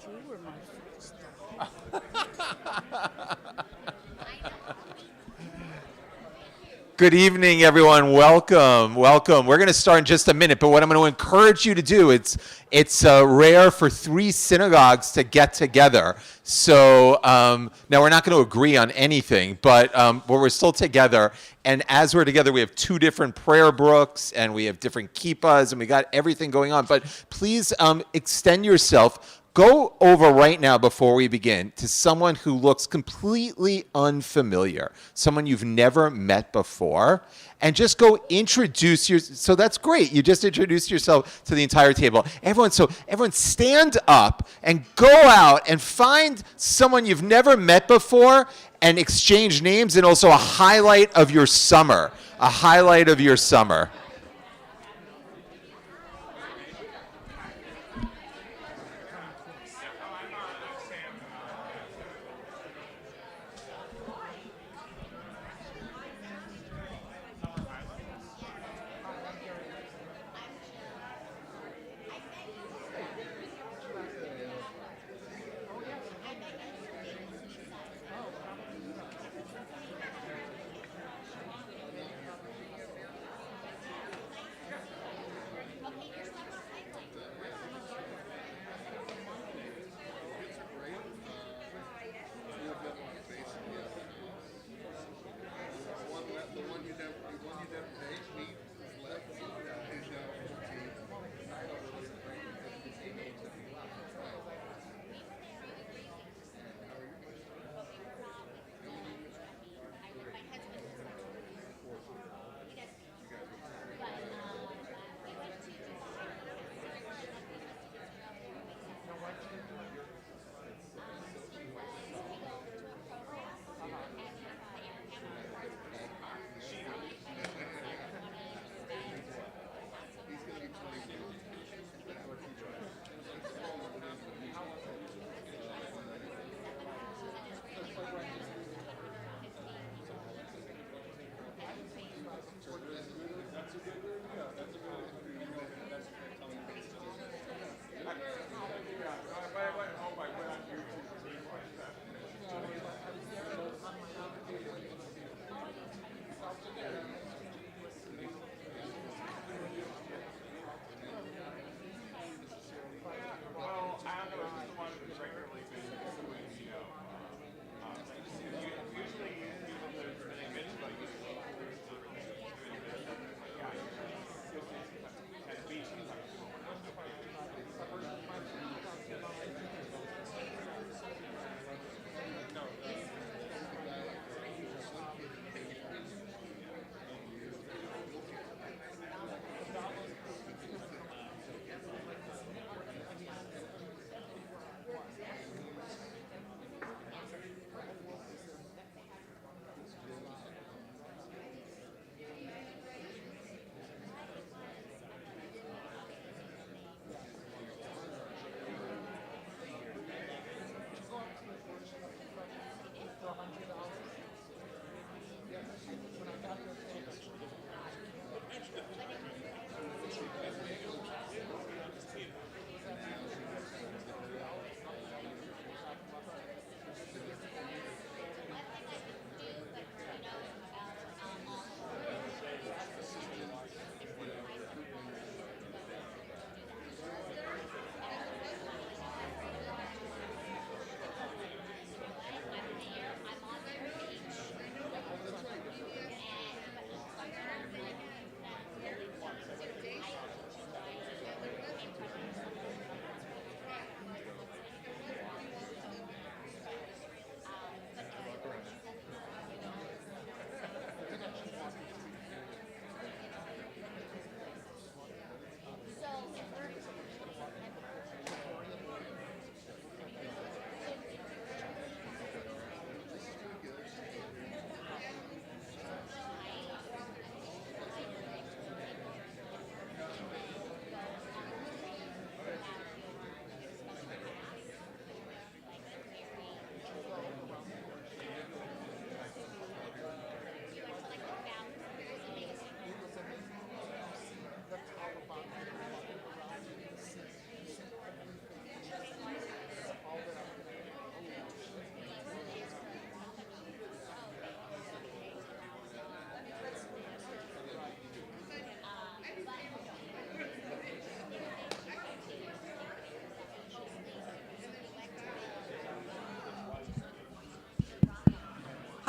You were my first. Good evening, everyone. Welcome, welcome. We're going to start in just a minute, but what I'm going to encourage you to do, it's rare for three synagogues to get together. So now we're not going to agree on anything, but we're still together. And as we're together, we have two different prayer books, and we have different kippas, and we got everything going on. But please extend yourself. Go over right now before we begin to someone who looks completely unfamiliar, someone you've never met before, and just go introduce so that's great. You just introduced yourself to the entire table. Everyone stand up and go out and find someone you've never met before and exchange names, and also a highlight of your summer. A highlight of your summer.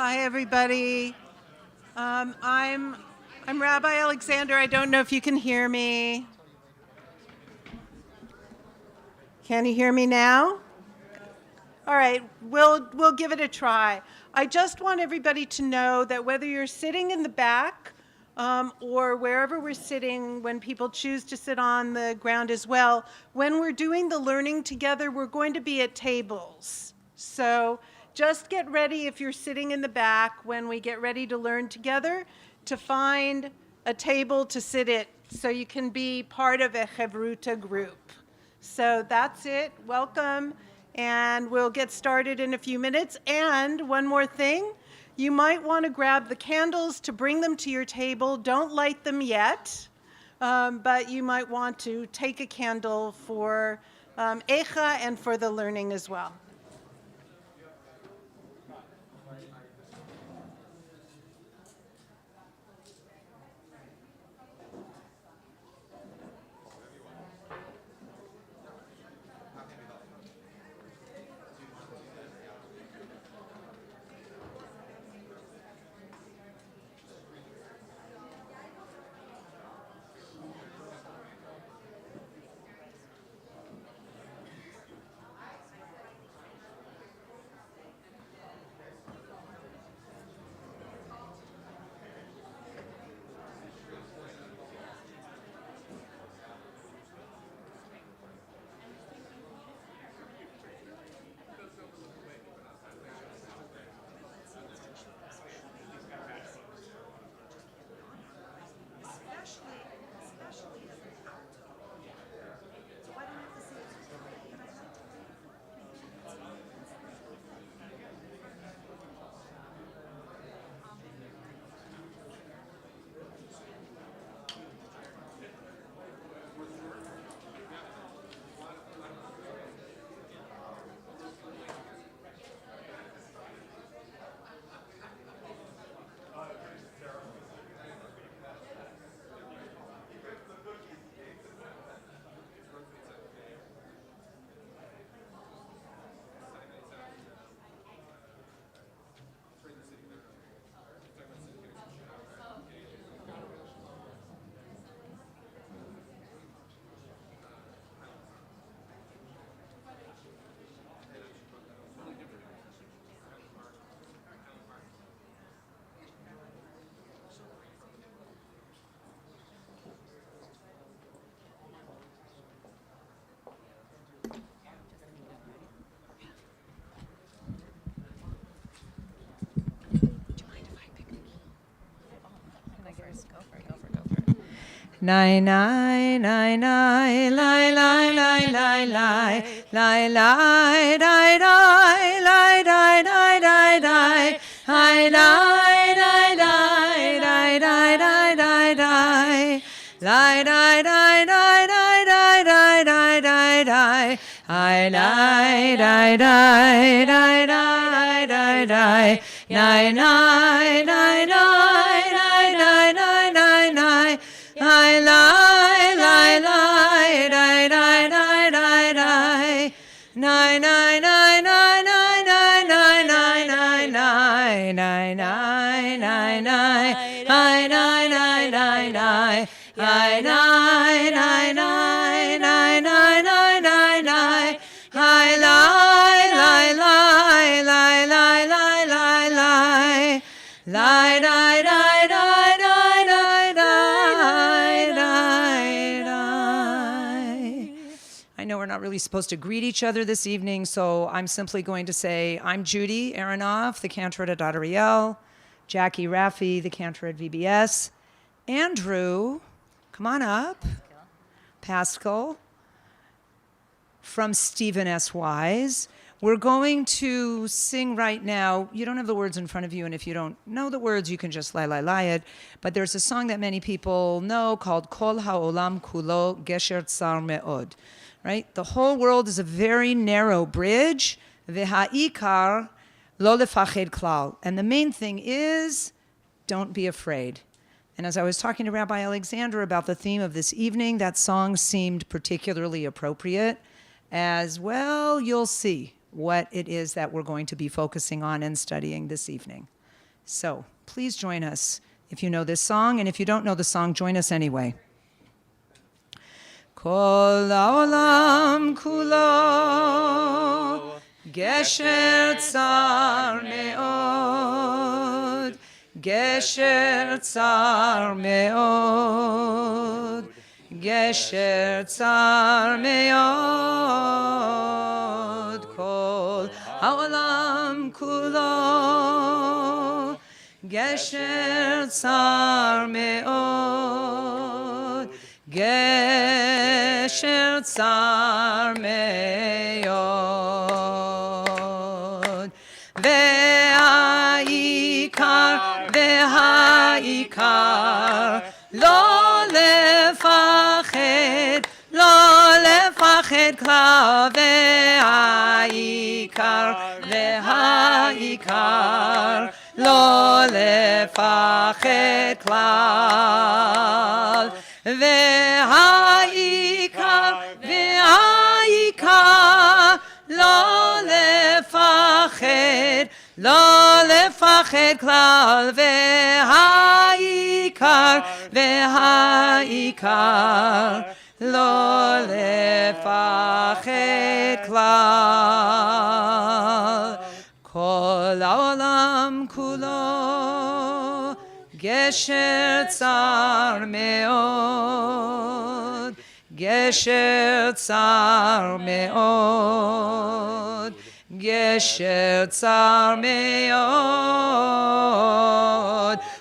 Hi, everybody. I'm Rabbi Alexander. I don't know if you can hear me. Can you hear me now? All right, we'll give it a try. I just want everybody to know that whether you're sitting in the back or wherever we're sitting, when people choose to sit on the ground as well, when we're doing the learning together, we're going to be at tables. So just get ready if you're sitting in the back when we get ready to learn together to find a table to sit at so you can be part of a Chevruta group. So that's it. Welcome. And we'll get started in a few minutes. And one more thing, you might want to grab the candles to bring them to your table. Don't light them yet, but you might want to take a candle for Eicha and for the learning as well. Nai nai nai nai lai lai lai lai lai lai lai dai dai lai dai dai dai dai hai lai dai dai dai dai dai dai dai lai dai dai dai dai dai dai dai dai dai hai lai dai dai dai dai dai dai nai nai nai nai nai nai nai nai nai I lie, lie, lie, die, die, die, die, die. Nine, nine, nine, nine, nine, nine, nine, nine, nine, nine, nine, nine, nine, nine, nine, nine, nine, nine, nine. I nine, nine, nine, nine, nine, nine, nine, nine. I lie, lie, lie, lie, lie, lie, lie, lie. Lie, die, die, die, die, die, die, die, die. I know we're not really supposed to greet each other this evening, so I'm simply going to say I'm Judy Aronoff, the cantor at Adariel, Jackie Raffi, the cantor at VBS, Andrew, come on up, Pascal, from Stephen S. Wise. We're going to sing right now. You don't have the words in front of you, and if you don't know the words, you can just lie, lie, lie it. But there's a song that many people know called Kol Ha'olam Kulo Gesher Tsar Me'od. Right? The whole world is a very narrow bridge. V'ha'ikar lo lefached klal. And the main thing is, don't be afraid. And as I was talking to Rabbi Alexander about the theme of this evening, that song seemed particularly appropriate. As well, you'll see what it is that we're going to be focusing on and studying this evening. So please join us if you know this song, and if you don't know the song, join us anyway. Kol haolam kulo gesher tsar me'od, gesher tsar me'od, gesher tsar me'od. Kol haolam kulo gesher tsar me'od, gesher tsar me'od. Ve'ha'ikar lo lefached, lo lefached kla. Ve'ha'ikar lo lefached klal. Ve'ha'ikar lo lefached, lo lefached klal. Ve'ha'ikar lo lefached klal. Kol haolam kulo gesher tsar me'od, gesher tsar me'od, gesher tsar me'od.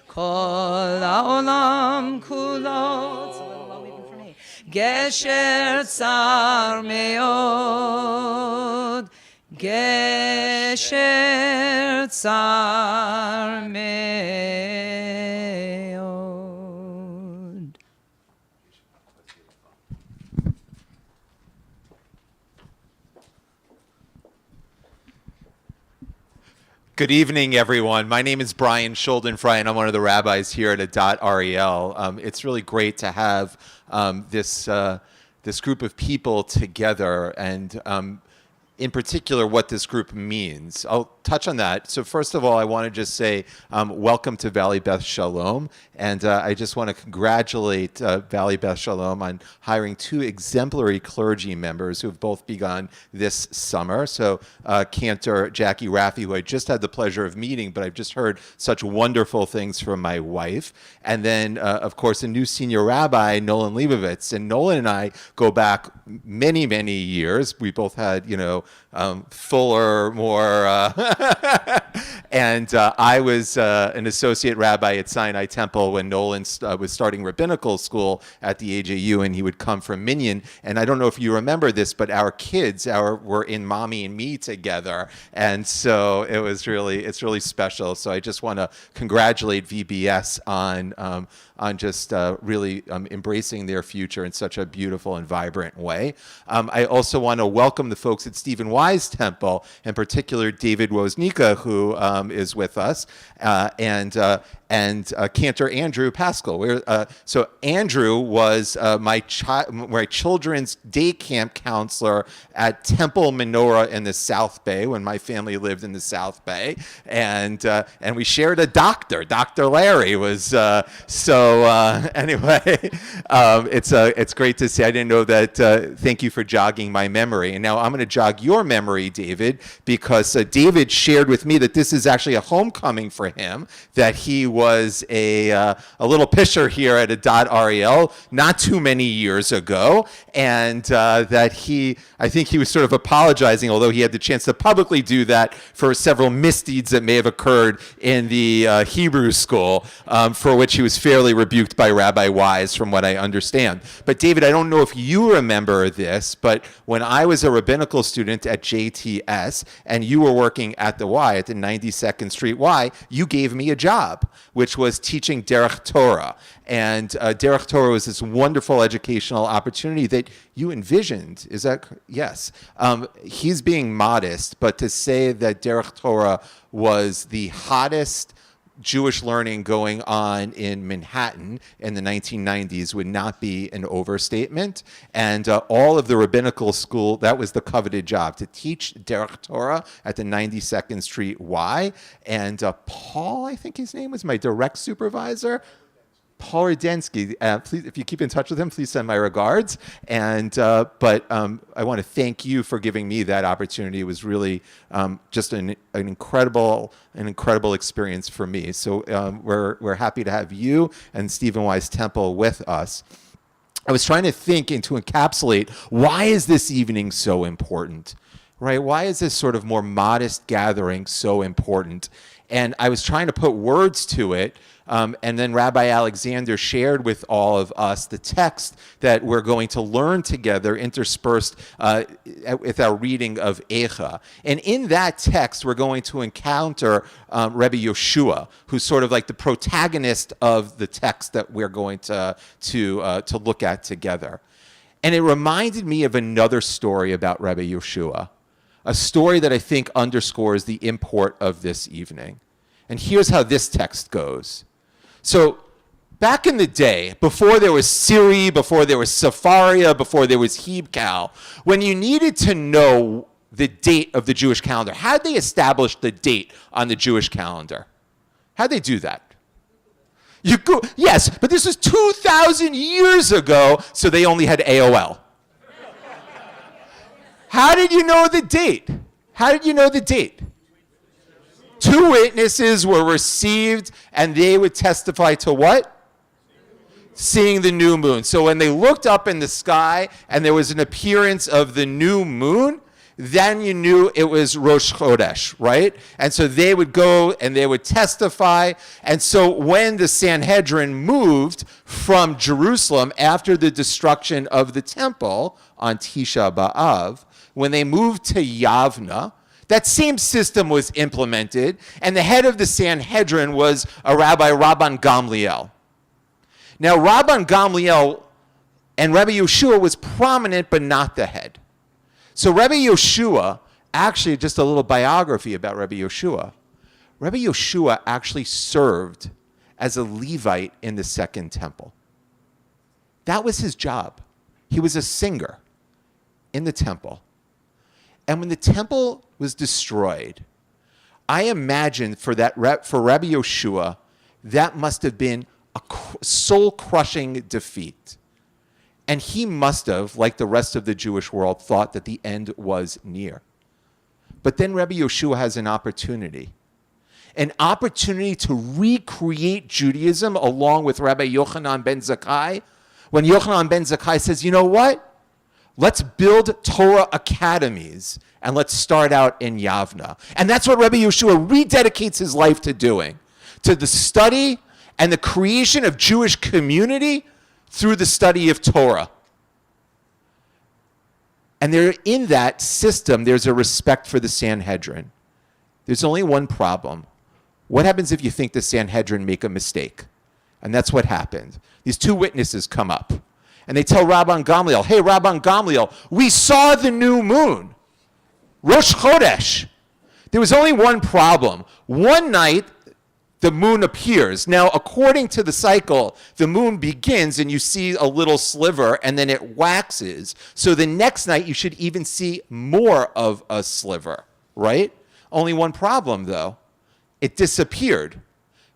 Kol haolam kulo, it's a little low even for me. Gesher tsar me'od, gesher tsar me'od. Good evening, everyone. My name is Brian Schuldenfrei, and I'm one of the rabbis here at Adat Ariel. It's really great to have this group of people together, and in particular, what this group means. I'll touch on that. So first of all, I want to just say welcome to Valley Beth Shalom. And I just want to congratulate Valley Beth Shalom on hiring 2 exemplary clergy members who have both begun this summer. So Cantor Jackie Raffi, who I just had the pleasure of meeting, but I've just heard such wonderful things from my wife. And then, of course, a new senior rabbi, Nolan Leibovitz. And Nolan and I go back many, many years. We both had, fuller, more... And I was an associate rabbi at Sinai Temple when Nolan was starting rabbinical school at the AJU, and he would come from Minyan. And I don't know if you remember this, but our kids were in Mommy and Me together, and so it's really special. So I just want to congratulate VBS on just really embracing their future in such a beautiful and vibrant way. I also want to welcome the folks at Stephen Wise Temple, in particular David Woznicka, who is with us, and Cantor Andrew Pascal. So Andrew was my children's day camp counselor at Temple Menorah in the South Bay when my family lived in the South Bay, and we shared a doctor. Dr. Larry was anyway. It's great to see. I didn't know that. Thank you for jogging my memory, and now I'm going to jog your memory, David, because David shared with me that this is actually a homecoming for him. That he was a little pisher here at Adat Ariel not too many years ago, and that I think he was sort of apologizing, although he had the chance to publicly do that, for several misdeeds that may have occurred in the Hebrew school, for which he was fairly rebuked by Rabbi Wise, from what I understand. But David, I don't know if you remember this, but when I was a rabbinical student at JTS, and you were working at the Y, at the 92nd Street Y, you gave me a job, which was teaching Derech Torah. And Derech Torah was this wonderful educational opportunity that you envisioned. Is that yes? He's being modest, but to say that Derech Torah was the hottest, Jewish learning going on in Manhattan in the 1990s would not be an overstatement. And all of the rabbinical school, that was the coveted job, to teach Derech Torah at the 92nd Street Y. And Paul, I think his name was my direct supervisor. Paul Rudensky, please, if you keep in touch with him, please send my regards. And but I want to thank you for giving me that opportunity. It was really just an incredible experience for me. So we're happy to have you and Stephen Wise Temple with us. I was trying to think and to encapsulate, why is this evening so important, right? Why is this sort of more modest gathering so important? And I was trying to put words to it. And then Rabbi Alexander shared with all of us the text that we're going to learn together, interspersed with our reading of Eicha. And in that text, we're going to encounter Rabbi Yoshua, who's sort of like the protagonist of the text that we're going to look at together. And it reminded me of another story about Rabbi Yoshua, a story that I think underscores the import of this evening. And here's how this text goes. So back in the day, before there was Siri, before there was Safaria, before there was Hebcal, when you needed to know the date of the Jewish calendar, how did they establish the date on the Jewish calendar? How did they do that? Yes, but this was 2,000 years ago, so they only had AOL. How did you know the date? How did you know the date? 2 witnesses were received, and they would testify to what? Seeing the new moon. So when they looked up in the sky and there was an appearance of the new moon, then you knew it was Rosh Chodesh, right? And so they would go and they would testify. And so when the Sanhedrin moved from Jerusalem after the destruction of the temple on Tisha B'Av, when they moved to Yavna, that same system was implemented, and the head of the Sanhedrin was a Rabbi Rabban Gamliel. Now, Rabban Gamliel and Rabbi Yoshua was prominent, but not the head. So Rabbi Yoshua, actually just a little biography about Rabbi Yoshua. Rabbi Yoshua actually served as a Levite in the Second Temple. That was his job. He was a singer in the temple. And when the temple was destroyed, I imagine for Rabbi Yoshua, that must have been a soul-crushing defeat. And he must have, like the rest of the Jewish world, thought that the end was near. But then Rabbi Yoshua has an opportunity to recreate Judaism along with Rabbi Yochanan ben Zakkai. When Yochanan ben Zakkai says, you know what? Let's build Torah academies, and let's start out in Yavna. And that's what Rabbi Yoshua rededicates his life to doing, to the study and the creation of Jewish community through the study of Torah. And there, in that system, there's a respect for the Sanhedrin. There's only one problem. What happens if you think the Sanhedrin make a mistake? And that's what happened. These 2 witnesses come up. And they tell Rabban Gamliel, hey, Rabban Gamliel, we saw the new moon, Rosh Chodesh. There was only one problem. One night, the moon appears. Now, according to the cycle, the moon begins and you see a little sliver and then it waxes. So the next night, you should even see more of a sliver, right? Only one problem, though. It disappeared,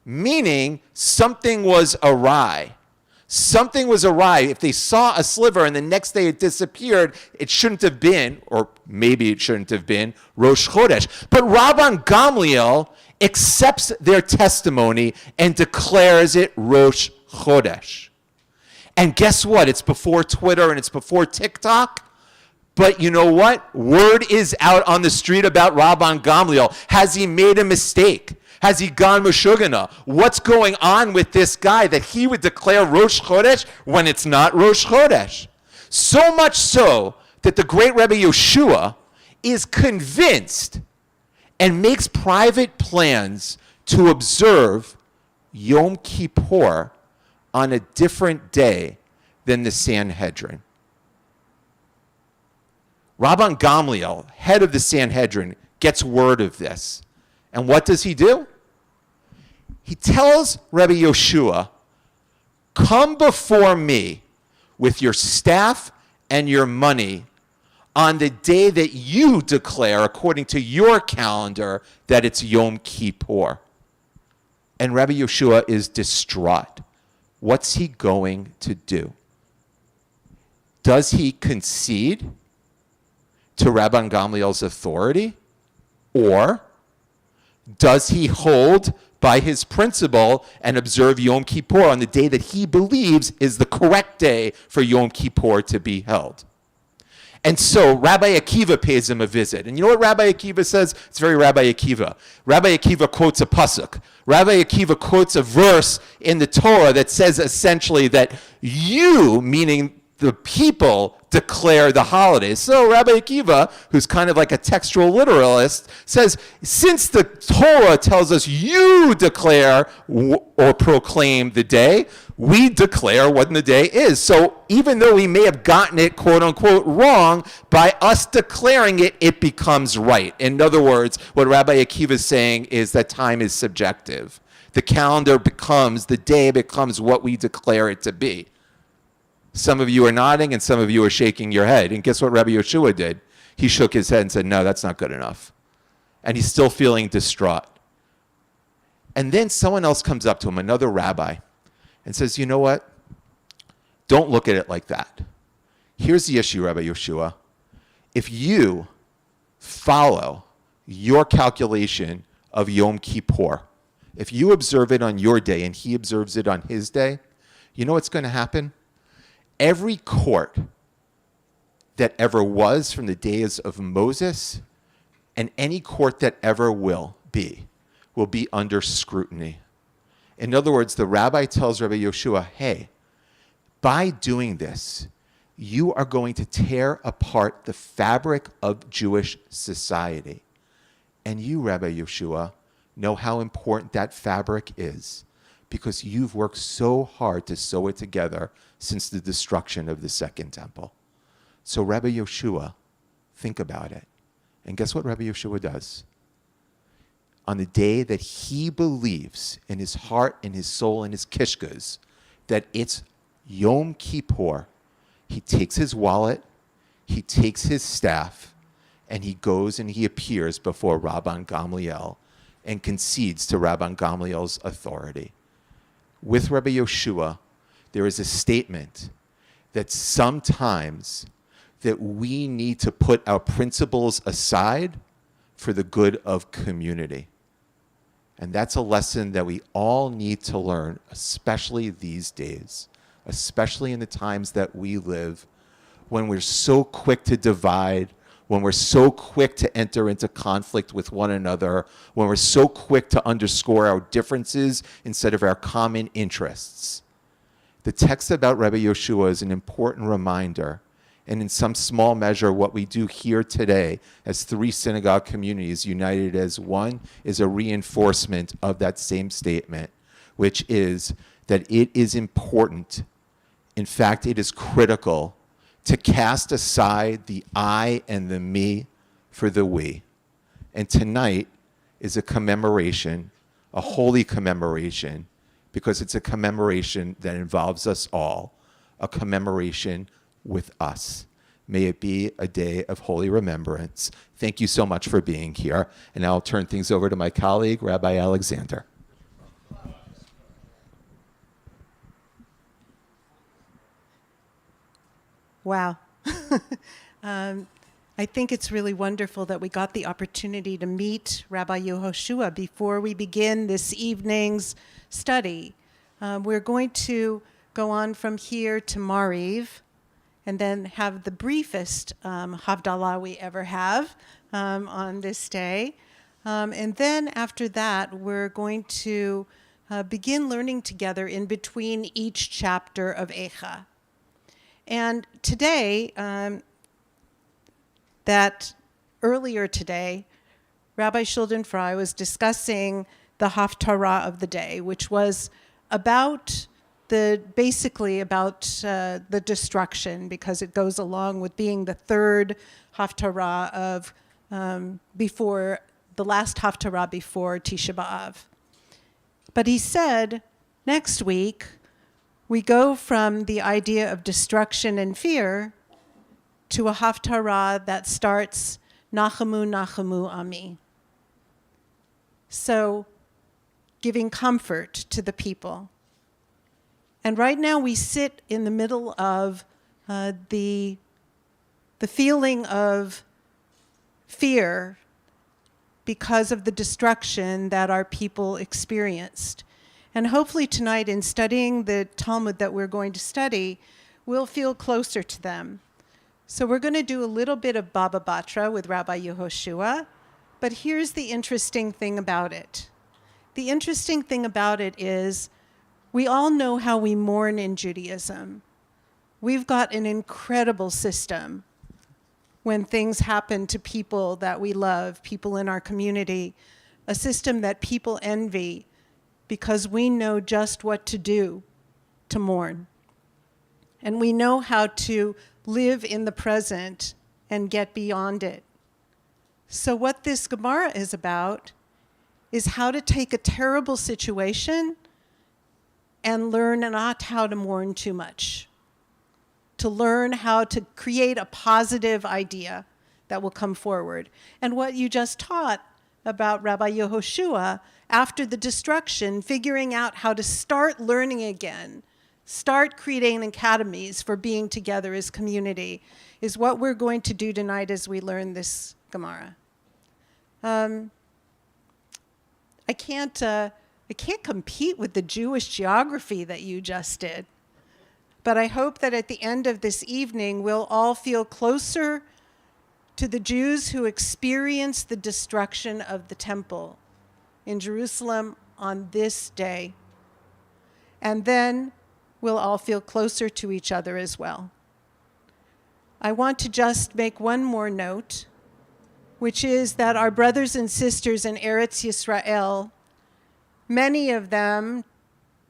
meaning something was awry. Something was awry. If they saw a sliver and the next day it disappeared, it shouldn't have been, or maybe it shouldn't have been, Rosh Chodesh. But Rabban Gamliel accepts their testimony and declares it Rosh Chodesh. And guess what? It's before Twitter and it's before TikTok. But you know what? Word is out on the street about Rabban Gamliel. Has he made a mistake? Has he gone Meshugana? What's going on with this guy that he would declare Rosh Chodesh when it's not Rosh Chodesh? So much so that the great Rabbi Yoshua is convinced and makes private plans to observe Yom Kippur on a different day than the Sanhedrin. Rabban Gamliel, head of the Sanhedrin, gets word of this. And what does he do? he tells Rabbi Yoshua, come before me with your staff and your money on the day that you declare, according to your calendar, that it's Yom Kippur. And Rabbi Yoshua is distraught. What's he going to do? Does he concede to Rabban Gamliel's authority? Or does he hold by his principle and observe Yom Kippur on the day that he believes is the correct day for Yom Kippur to be held? And so Rabbi Akiva pays him a visit. And you know what Rabbi Akiva says? It's very Rabbi Akiva. Rabbi Akiva quotes a pasuk. Rabbi Akiva quotes a verse in the Torah that says essentially that you, meaning the people, declare the holidays. So Rabbi Akiva, who's kind of like a textual literalist, says, since the Torah tells us you declare or proclaim the day, we declare when the day is. So even though we may have gotten it, quote unquote, wrong, by us declaring it, it becomes right. In other words, what Rabbi Akiva is saying is that time is subjective. The calendar becomes, the day becomes what we declare it to be. Some of you are nodding and some of you are shaking your head. And guess what Rabbi Yoshua did? He shook his head and said, no, that's not good enough. And he's still feeling distraught. And then someone else comes up to him, another rabbi, and says, you know what? Don't look at it like that. Here's the issue, Rabbi Yoshua. If you follow your calculation of Yom Kippur, if you observe it on your day and he observes it on his day, you know what's going to happen? Every court that ever was from the days of Moses and any court that ever will be under scrutiny. In other words, the rabbi tells Rabbi Yoshua, hey, by doing this, you are going to tear apart the fabric of Jewish society. And you, Rabbi Yoshua, know how important that fabric is because you've worked so hard to sew it together since the destruction of the Second Temple. So Rabbi Yoshua, think about it. And guess what Rabbi Yoshua does? On the day that he believes in his heart, in his soul, in his kishkas, that it's Yom Kippur, he takes his wallet, he takes his staff, and he goes and he appears before Rabban Gamliel and concedes to Rabban Gamliel's authority. With Rabbi Yoshua, there is a statement that sometimes that we need to put our principles aside for the good of community. And that's a lesson that we all need to learn, especially these days, especially in the times that we live, when we're so quick to divide, when we're so quick to enter into conflict with one another, when we're so quick to underscore our differences instead of our common interests. The text about Rabbi Yoshua is an important reminder, and in some small measure, what we do here today as three synagogue communities united as one is a reinforcement of that same statement, which is that it is important, in fact, it is critical, to cast aside the I and the me for the we. And tonight is a commemoration, a holy commemoration, because it's a commemoration that involves us all, a commemoration with us. May it be a day of holy remembrance. Thank you so much for being here. And now I'll turn things over to my colleague, Rabbi Alexander. Wow. I think it's really wonderful that we got the opportunity to meet Rabbi Yehoshua before we begin this evening's study. We're going to go on from here to Mariv and then have the briefest Havdalah we ever have on this day. And then after that, we're going to begin learning together in between each chapter of Eicha. And today, that earlier today, Rabbi Shulden Fry was discussing the Haftarah of the day, which was about basically about the destruction, because it goes along with being the third Haftarah of before the last Haftarah before Tisha B'Av. But he said, next week, we go from the idea of destruction and fear to a haftarah that starts, Nachamu, Nachamu, Ami. So, giving comfort to the people. And right now we sit in the middle of the feeling of fear because of the destruction that our people experienced. And hopefully tonight, in studying the Talmud that we're going to study, we'll feel closer to them. So we're going to do a little bit of Baba Batra with Rabbi Yehoshua, but here's the interesting thing about it. The interesting thing about it is we all know how we mourn in Judaism. We've got an incredible system when things happen to people that we love, people in our community, a system that people envy because we know just what to do to mourn. And we know how to live in the present and get beyond it. So what this Gemara is about is how to take a terrible situation and learn not how to mourn too much. To learn how to create a positive idea that will come forward. And what you just taught about Rabbi Yehoshua, after the destruction, figuring out how to start learning again, start creating academies for being together as community, is what we're going to do tonight as we learn this Gemara. I can't compete with the Jewish geography that you just did. But I hope that at the end of this evening, we'll all feel closer to the Jews who experienced the destruction of the temple in Jerusalem on this day. And then we'll all feel closer to each other as well. I want to just make one more note, which is that our brothers and sisters in Eretz Yisrael, many of them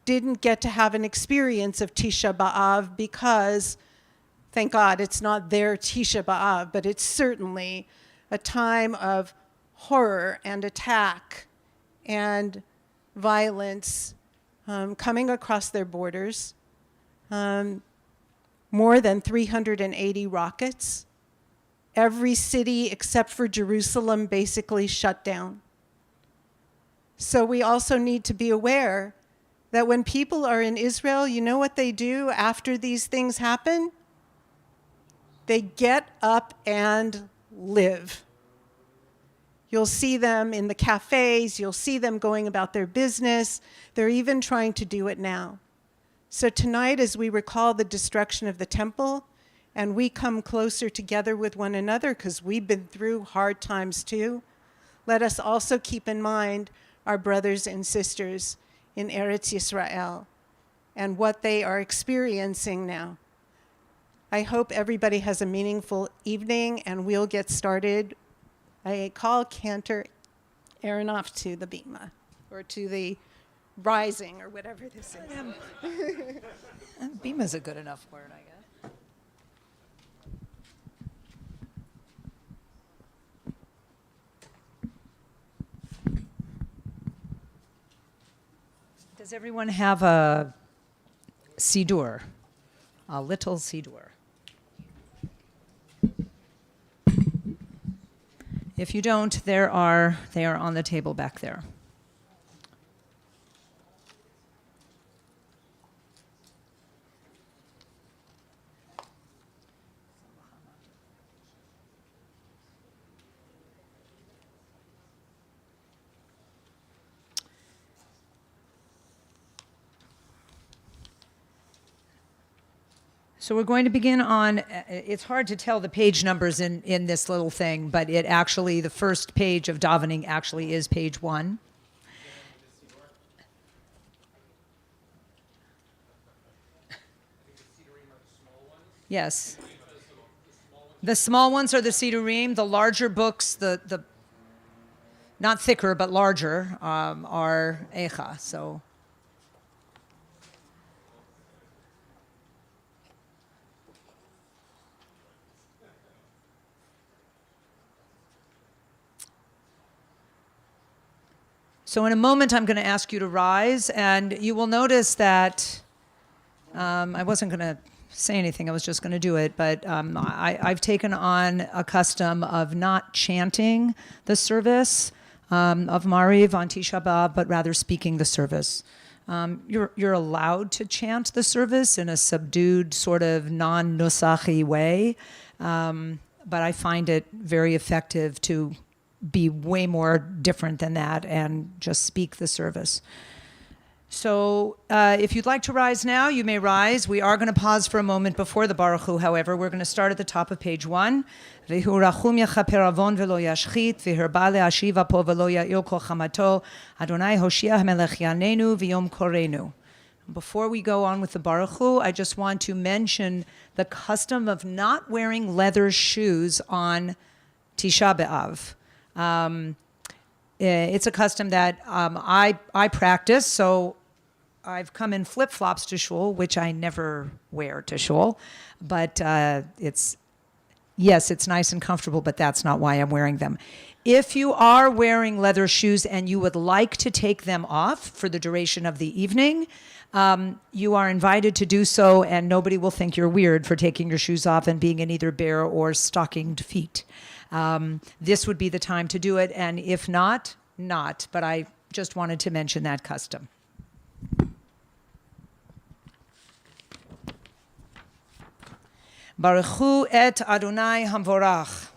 didn't get to have an experience of Tisha B'Av because, thank God, it's not their Tisha B'Av, but it's certainly a time of horror and attack and violence coming across their borders. More than 380 rockets. Every city except for Jerusalem basically shut down. So we also need to be aware that when people are in Israel, you know what they do after these things happen? They get up and live. You'll see them in the cafes, you'll see them going about their business. They're even trying to do it now. So tonight, as we recall the destruction of the temple, and we come closer together with one another because we've been through hard times too, let us also keep in mind our brothers and sisters in Eretz Yisrael and what they are experiencing now. I hope everybody has a meaningful evening, and we'll get started. I call Cantor Aronoff to the bima, or to the rising, or whatever this is. Bima's a good enough word, I guess. Does everyone have a siddur, a little siddur? If you don't, they are on the table back there. So we're going to begin on, it's hard to tell the page numbers in this little thing, but it actually, the first page of davening actually is page 1. Yes. The small ones are the Sidurim. The larger books, the not thicker but larger, are Echa. So. So in a moment, I'm going to ask you to rise, and you will notice that I wasn't going to say anything. I was just going to do it, but I've taken on a custom of not chanting the service of Mariv on Tisha B'Av, but rather speaking the service. You're allowed to chant the service in a subdued, sort of non-nusachi way, but I find it very effective to be way more different than that and just speak the service. So if you'd like to rise now, you may rise. We are going to pause for a moment before the Baruch Hu, however. We're going to start at the top of page 1. Vehu rachum yachaper avon velo yashchit, v'herba le'ashiva po velo ya'il kol chamato, Adonai Hoshea melech yanenu v'yom korenu. Before we go on with the Baruch Hu, I just want to mention the custom of not wearing leather shoes on Tisha B'Av. It's a custom that I practice, so I've come in flip-flops to shul, which I never wear to shul, but it's nice and comfortable, but that's not why I'm wearing them. If you are wearing leather shoes and you would like to take them off for the duration of the evening, you are invited to do so, and nobody will think you're weird for taking your shoes off and being in either bare or stockinged feet. This would be the time to do it, and if not, but I just wanted to mention that custom. Baruch Hu et Adonai Hamvorach.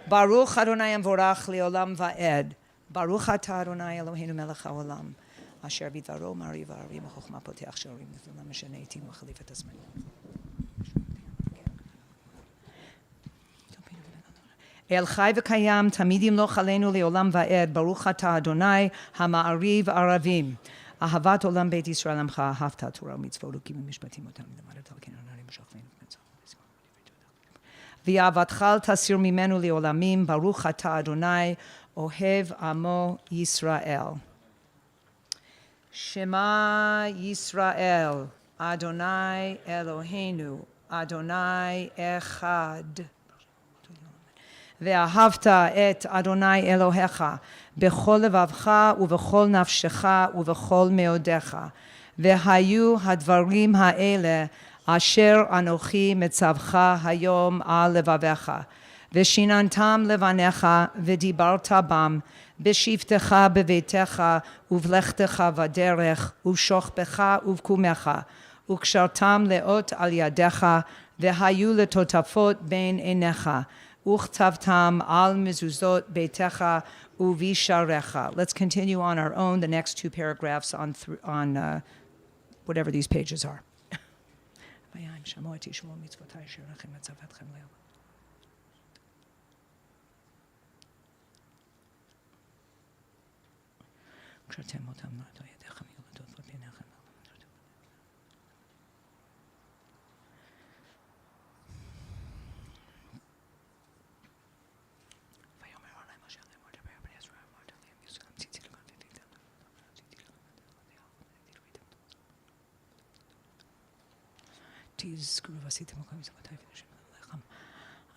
Baruch Adonai Hamvorach leolam va'ed. Baruch atah Adonai Eloheinu melech haolam. Asher bidvaro ma'ariv ha'arim v'chokhmah poteach she'arim v'zman mishaneh eitim v'chalif et hazmanim. El chai v'kayam tamid yimloch aleinu leolam va'ed. Baruch atah Adonai hama'ariv aravim. Ahavat olam beit Yisrael amcha ahavta Torah u'mitzvot u'kim u'mishpatim otam v'lemadata al kenan harim u'shachvein v'avatchal tasir mimenu leolamim. Baruch atah Adonai ohev amo Yisrael. Shema Yisrael, Adonai Eloheinu, Adonai Echad. ואהבת את אדוני אלוהיך בכל לבבך ובכל נפשך ובכל מאודיך. והיו הדברים האלה אשר אנוכי מצווך היום על לבביך. ושיננתם לבניך ודיברת בם בשבתך בביתך ובלכתך בדרך ובשוכבך ובקומך וקשרתם לאות על ידיך והיו לטוטפות בין עיניך. וכתבתם על מזוזות ביתך ובשעריך. Let's continue on our own, the next two paragraphs on whatever these pages are.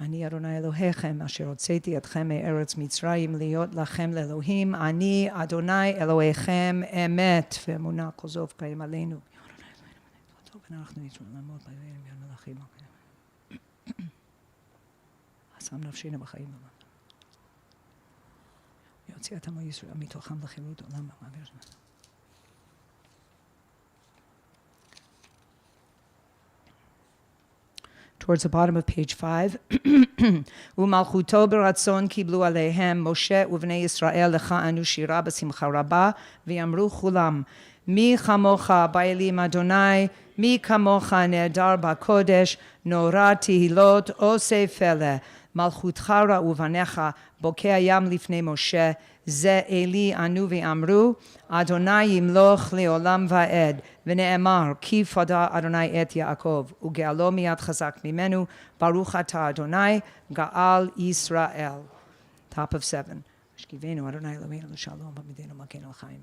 אני אדוני אלוהיכם אשר הוצאתי אתכם מארץ מצרים להיות לכם לאלוהים. אני אדוני אלוהיכם אמת ואמונה כזוב קיים עלינו. אנחנו נצטרך לעמוד בעלינו ביד מלאכים. שם נפשנו בחיים. יוציא את עמו ישראל מתוכם לחירות עולם. Towards the bottom of page 5. ומלכותו ברצון קיבלו עליהם משה ובני ישראל לך אנו שירה בשמחה רבה ויאמרו כולם מי כמוך באלים אדוני מי כמוך נהדר בקודש נורא תהילות עושה פלא מלכותך ראו בניך בוקע ים לפני משה זה אלי אנו ואמרו אדוני ימלוך לעולם ועד ונאמר כי פדה אדוני את יעקב וגאלו מיד חזק ממנו ברוך אתה אדוני גאל ישראל. Top of 7. השכיבנו אדוני אלוהינו לשלום במדינו מלכנו החיים.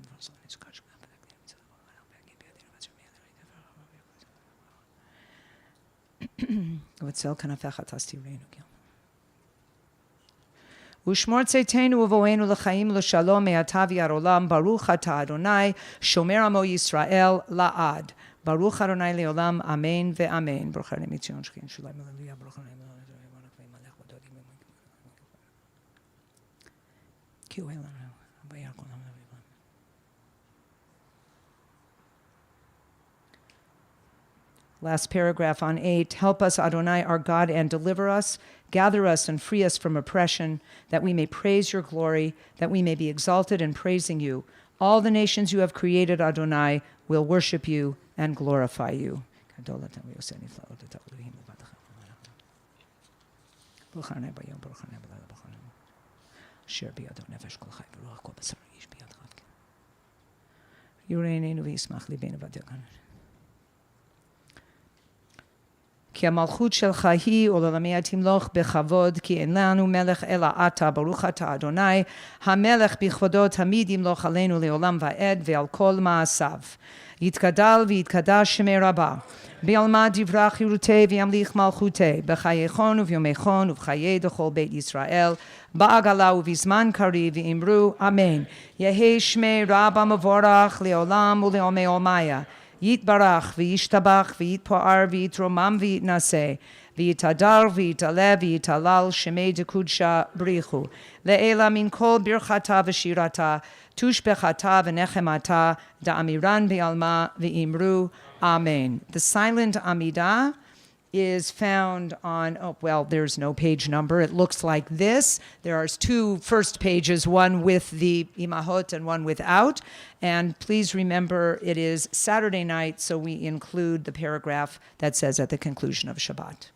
ובצל כנפיך תסתירנו. ושמור צאתנו ובואנו לחיים ולשלום מעתה ועד עולם. ברוך אתה אדוני, שומר עמו ישראל לעד. ברוך אדוני לעולם, אמן ואמן. ברוך ה' מציון שכין שלום הללויה. ברוך ה' כי הוא אל לנו, וירא כל העם לבבם. Last paragraph on 8. Help us, Adonai, our God, and deliver us. Gather us and free us from oppression, that we may praise your glory, that we may be exalted in praising you. All the nations you have created, Adonai, will worship you and glorify you. כי המלכות שלך היא ולעולמי תמלוך בכבוד, כי אין לנו מלך אלא אתה, ברוך אתה אדוני, המלך בכבודו תמיד ימלוך עלינו לעולם ועד ועל כל מעשיו. יתגדל ויתקדש שמי רבה, בעלמא דברה חירותי וימליך מלכותי, בחייכון וביומייכון ובחיי דכל בית ישראל, בעגלה ובזמן קריב ואמרו אמן. יהי שמי רבה מבורך לעולם ולעולמי עולמיה. יתברך וישתבח ויתפאר ויתרומם ויתנשא ויתהדר ויתעלה ויתהלל שמי דקודשא בריחו לעילא מן כל ברכתה ושירתה תושבחתה ונחמתה דאמירן בעלמא ואמרו amen. The silent Amidah is found on, there's no page number. It looks like this. There are two first pages, one with the imahot and one without. And please remember, it is Saturday night, so we include the paragraph that says at the conclusion of Shabbat.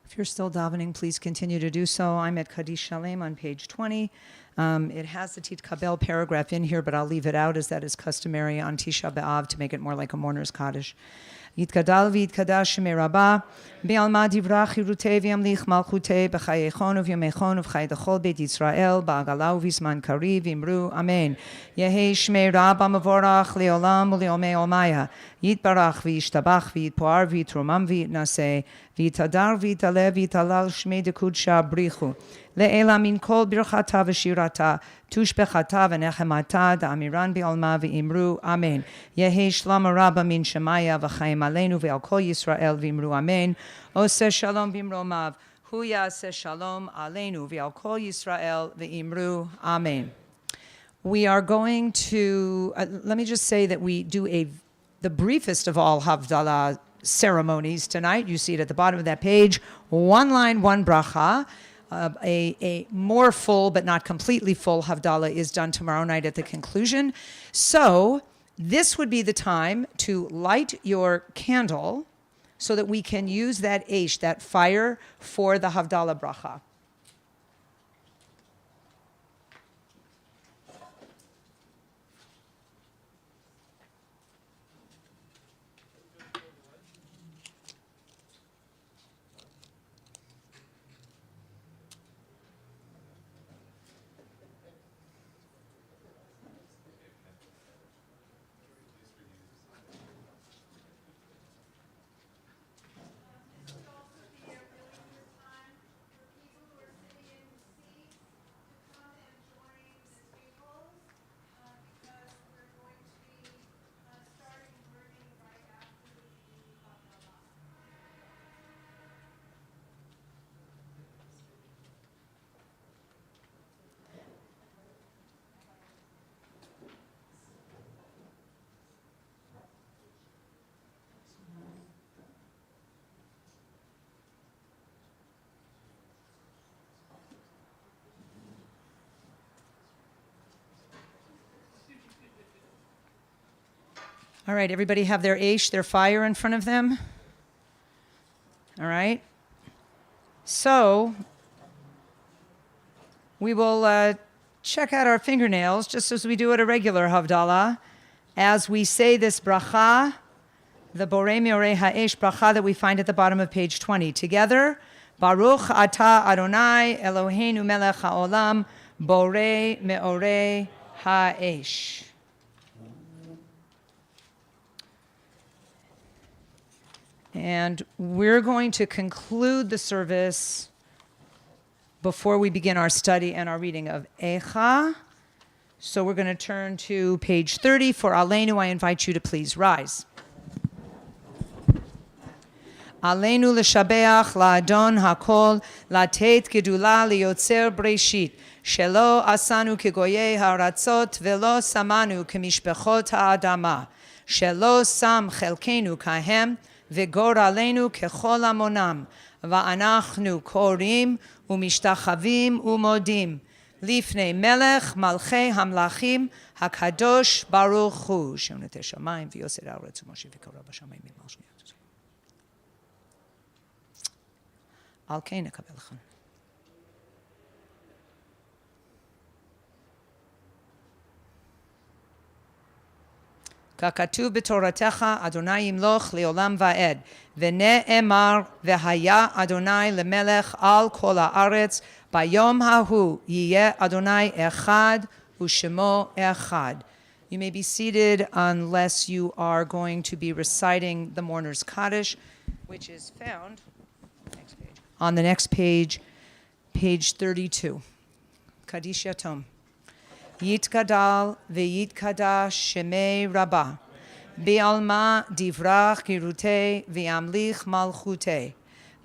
If you're still davening, please continue to do so. I'm at Kaddish Shalem on page 20. It has the Titkabel paragraph in here, but I'll leave it out as that is customary on Tisha B'Av to make it more like a mourner's Kaddish. יתגדל ויתקדש שמי רבה, בעלמא דברה חירותי וימליך מלכותי, בחייכון ובימיכון ובחיי דכל בית ישראל, בעגלה ובזמן קריב, אמרו אמן. יהי שמי רבה מבורך לעולם ולעולמי עולמיה, יתברך וישתבח ויתפאר ויתרומם ויתנשא, ויתהדר ויתעלה ויתהלל שמי דקודשה בריחו. לעילה מן כל ברכתה ושירתה, תושבחתה ונחמתה, דאמירן בעלמה ואמרו אמן. יהי שלום רבה מן שמיה וחיים עלינו ועל כל ישראל ואמרו אמן. עושה שלום במרומיו, הוא יעשה שלום עלינו ועל כל ישראל ואמרו amen. We are going to, let me just say that we do the briefest of all Havdalah ceremonies tonight. You see it at the bottom of that page. One line, one bracha. A more full but not completely full Havdalah is done tomorrow night at the conclusion. So this would be the time to light your candle so that we can use that eish, that fire, for the Havdalah bracha. All right, everybody have their eish, their fire in front of them? All right. So we will check out our fingernails just as we do at a regular Havdalah. As we say this bracha, the Borei Meorei Ha'esh bracha that we find at the bottom of page 20. Together, Baruch Ata Adonai Eloheinu Melech HaOlam, Borei Meorei Ha'esh. And we're going to conclude the service before we begin our study and our reading of Eicha. So we're going to turn to page 30. For Aleinu, I invite you to please rise. Aleinu l'shabeach la'adon hakol latet gedula liyotzer breshit shelo asanu kegoyei haratzot velo samanu kemishpechot ha'adama shelo sam chelkenu kahem וגור עלינו ככל המונם, ואנחנו קוראים ומשתחווים ומודים, לפני מלך מלכי המלכים הקדוש ברוך הוא, שנותן שמיים ויוסד הארץ ומושיב וקרא בשמיים ממעל שמיעת. על כן נקבל לכם. ככתוב בתורתך, אדוני ימלוך לעולם ועד, ונאמר, והיה אדוני למלך על כל הארץ, ביום ההוא יהיה אדוני אחד ושמו אחד. You may be seated unless you are going to be reciting the Mourner's Kaddish, which is found on the next page, page 32. Kaddish Yatom. יתגדל ויתקדש שמי רבה, בעלמא דברך חירותי וימליך מלכותי,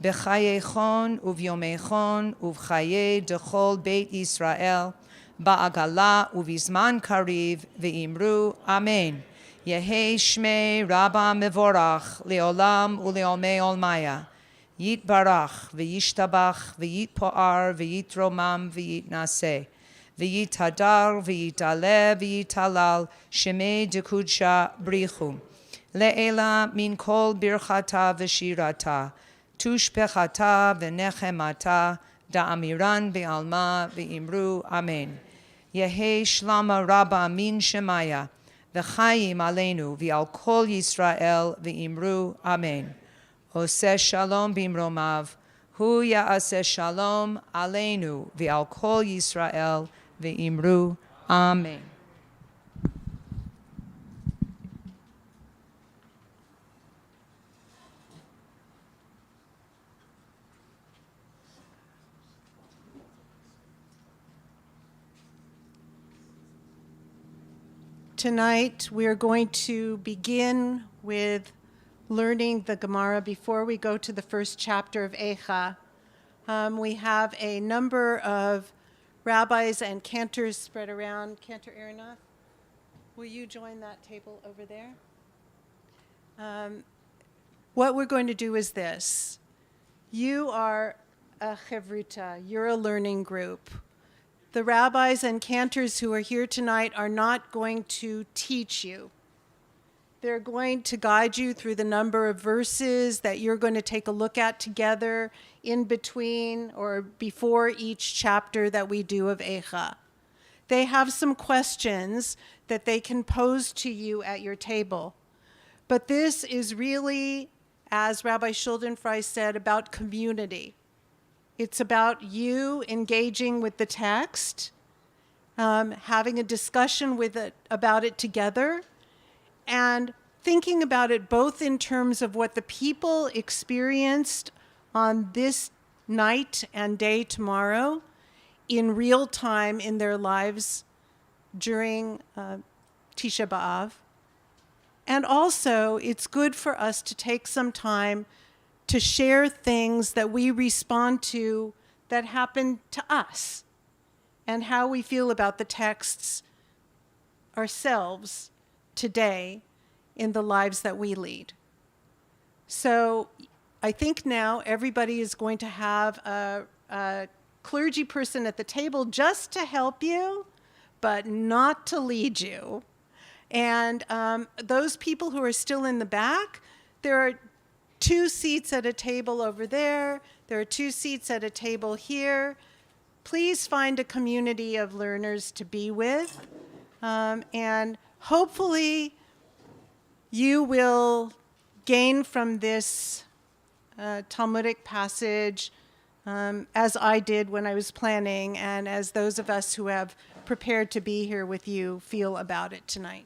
בחייכון וביומייכון ובחיי דכל בית ישראל, בעגלה ובזמן קריב, ואמרו אמן. יהי שמי רבה מבורך לעולם ולעולמי עולמיה, יתברך וישתבח ויתפאר ויתרומם ויתנשא. ויתהדר ויתעלה ויתהלל שמי דקודשה בריחו. לעילה מן כל ברכתה ושירתה, tushpechata v'nechemata da'amiran v'alma v'imru amen. Yehi shlama rabba amin shemaya v'chayim aleinu v'al kol Yisrael v'imru amen. Oseh shalom bimromav hu ya'aseh shalom aleinu v'al kol Yisrael v'imru amen. Tonight, we are going to begin with learning the Gemara before we go to the first chapter of Eicha. We have a number of rabbis and cantors spread around. Cantor Aronoff, will you join that table over there? What we're going to do is this. You are a chevruta, you're a learning group. The rabbis and cantors who are here tonight are not going to teach you. They're going to guide you through the number of verses that you're going to take a look at together in between or before each chapter that we do of Eicha. They have some questions that they can pose to you at your table. But this is really, as Rabbi Schuldenfrei said, about community. It's about you engaging with the text, having a discussion about it together, and thinking about it both in terms of what the people experienced on this night and day tomorrow in real time in their lives during Tisha B'Av. And also, it's good for us to take some time to share things that we respond to that happen to us and how we feel about the texts ourselves today in the lives that we lead. So I think now everybody is going to have a clergy person at the table just to help you, but not to lead you. And those people who are still in the back, there are 2 seats at a table over there. There are 2 seats at a table here. Please find a community of learners to be with. And hopefully you will gain from this Talmudic passage, as I did when I was planning, and as those of us who have prepared to be here with you feel about it tonight.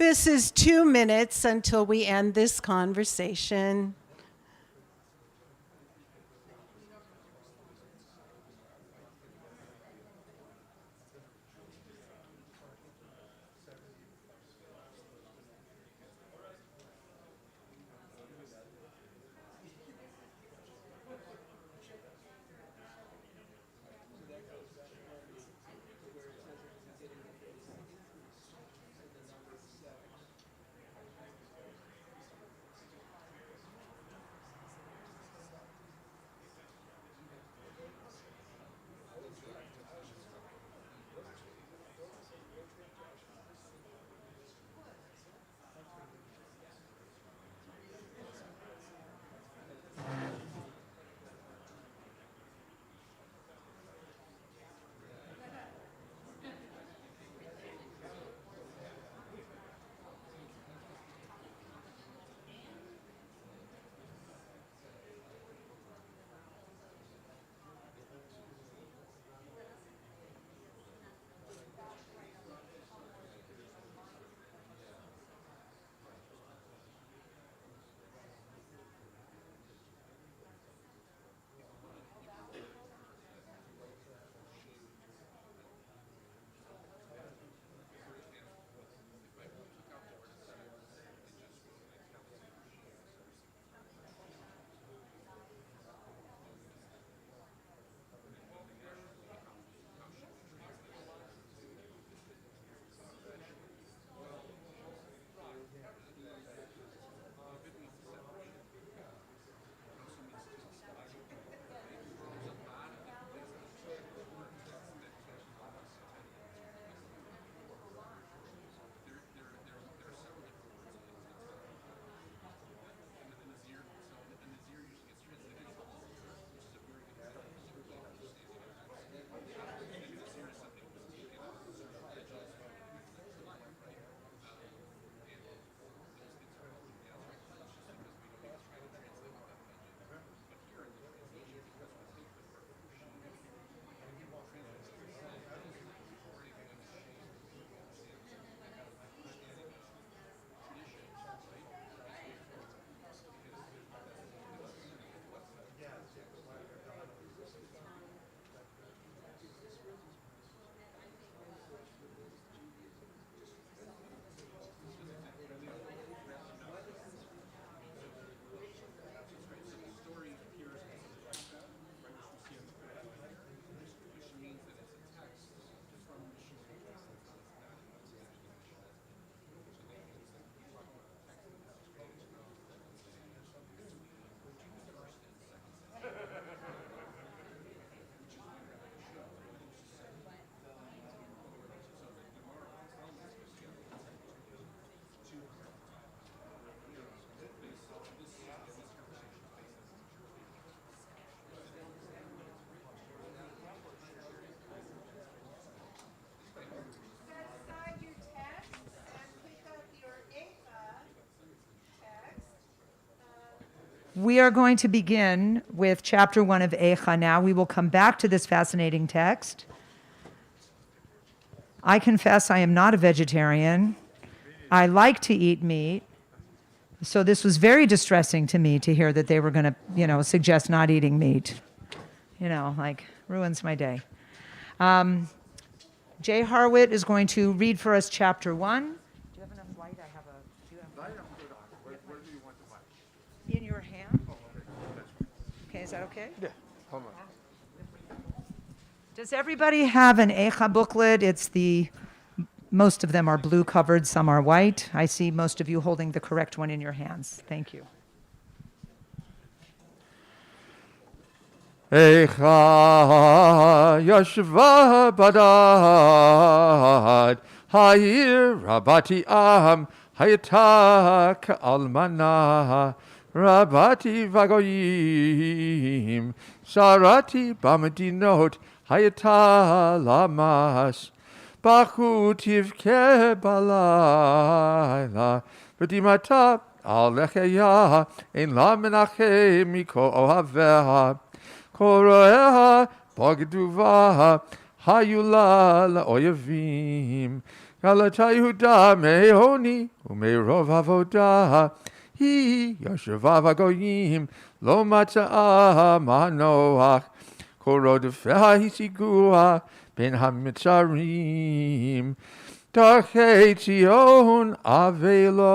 this is 2 minutes until we end this conversation. We are going to begin with chapter 1 of Eicha now. We will come back to this fascinating text. I confess I am not a vegetarian. I like to eat meat. So this was very distressing to me to hear that they were going to, suggest not eating meat. Ruins my day. Jay Harwitt is going to read for us chapter 1. Do you have enough light? Do you have light? Where do you want the mic? In your hand? Okay, is that okay? Yeah, hold on. Does everybody have an Eicha booklet? Most of them are blue covered, some are white. I see most of you holding the correct one in your hands. Thank you. Eicha yashva badad Hayir rabati am hayata ka'almana Rabati vagoyim Sarati bamadinot hayata lamas Bachutiv kebalayla V'dimata alecheya Ein la menachem miko ohaveha Koroeha bogduva Hayula laoyavim Galata Yehuda me'oni u'me'rov avodah. Hi yoshevav hagoyim lo matza'a manoach. Kol rodefeha hisigua ben hamitzarim. Darchei Tzion avelot.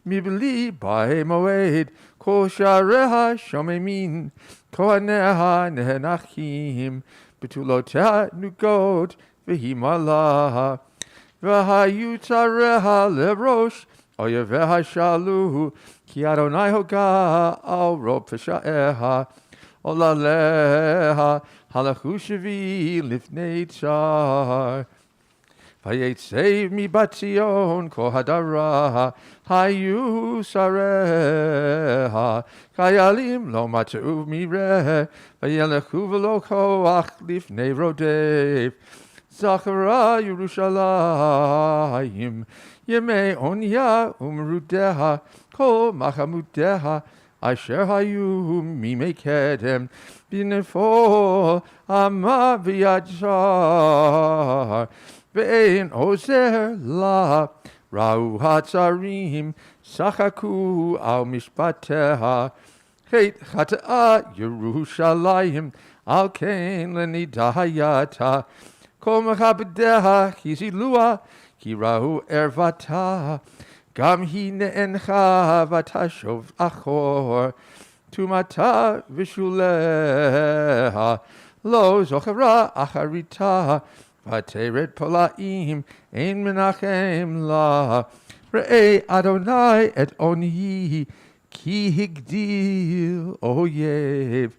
Mibli bae moed. Kol shareha shomemin. Kohaneha nehenachim. Betuloteha nugot. V'himalaha. V'hayutzareha lerosh. Oyeveha shalu. Ki Adonai hoga al rob v'sha'eha. Olaleha. Halachu shevi lifnei tzar. Vayetzev mi batzion kol hadara. Hayu sareha. Kayalim lo matzu mireh. Vayelechu v'lo koach lifnei rodev. Zachara Yerushalayim. Yemei onya umrudeha. Kol machamudeha. Asher hayu mimei kedem. Binefo ama v'yadzar. Ve'ein ozer la. Ra'u hatzarim. Sachaku al mishpateha. Chet chata'a Yerushalayim. Al kein lenidahayata. Kol mechabedeha chizilua. Ki ra'u ervata. Gam hi ne'encha vatashov achor. Tumata vishuleha. Lo zochera acharita. Vateret polaim. Ein menachem la. Re'ei Adonai et oni. Ki higdil oyev.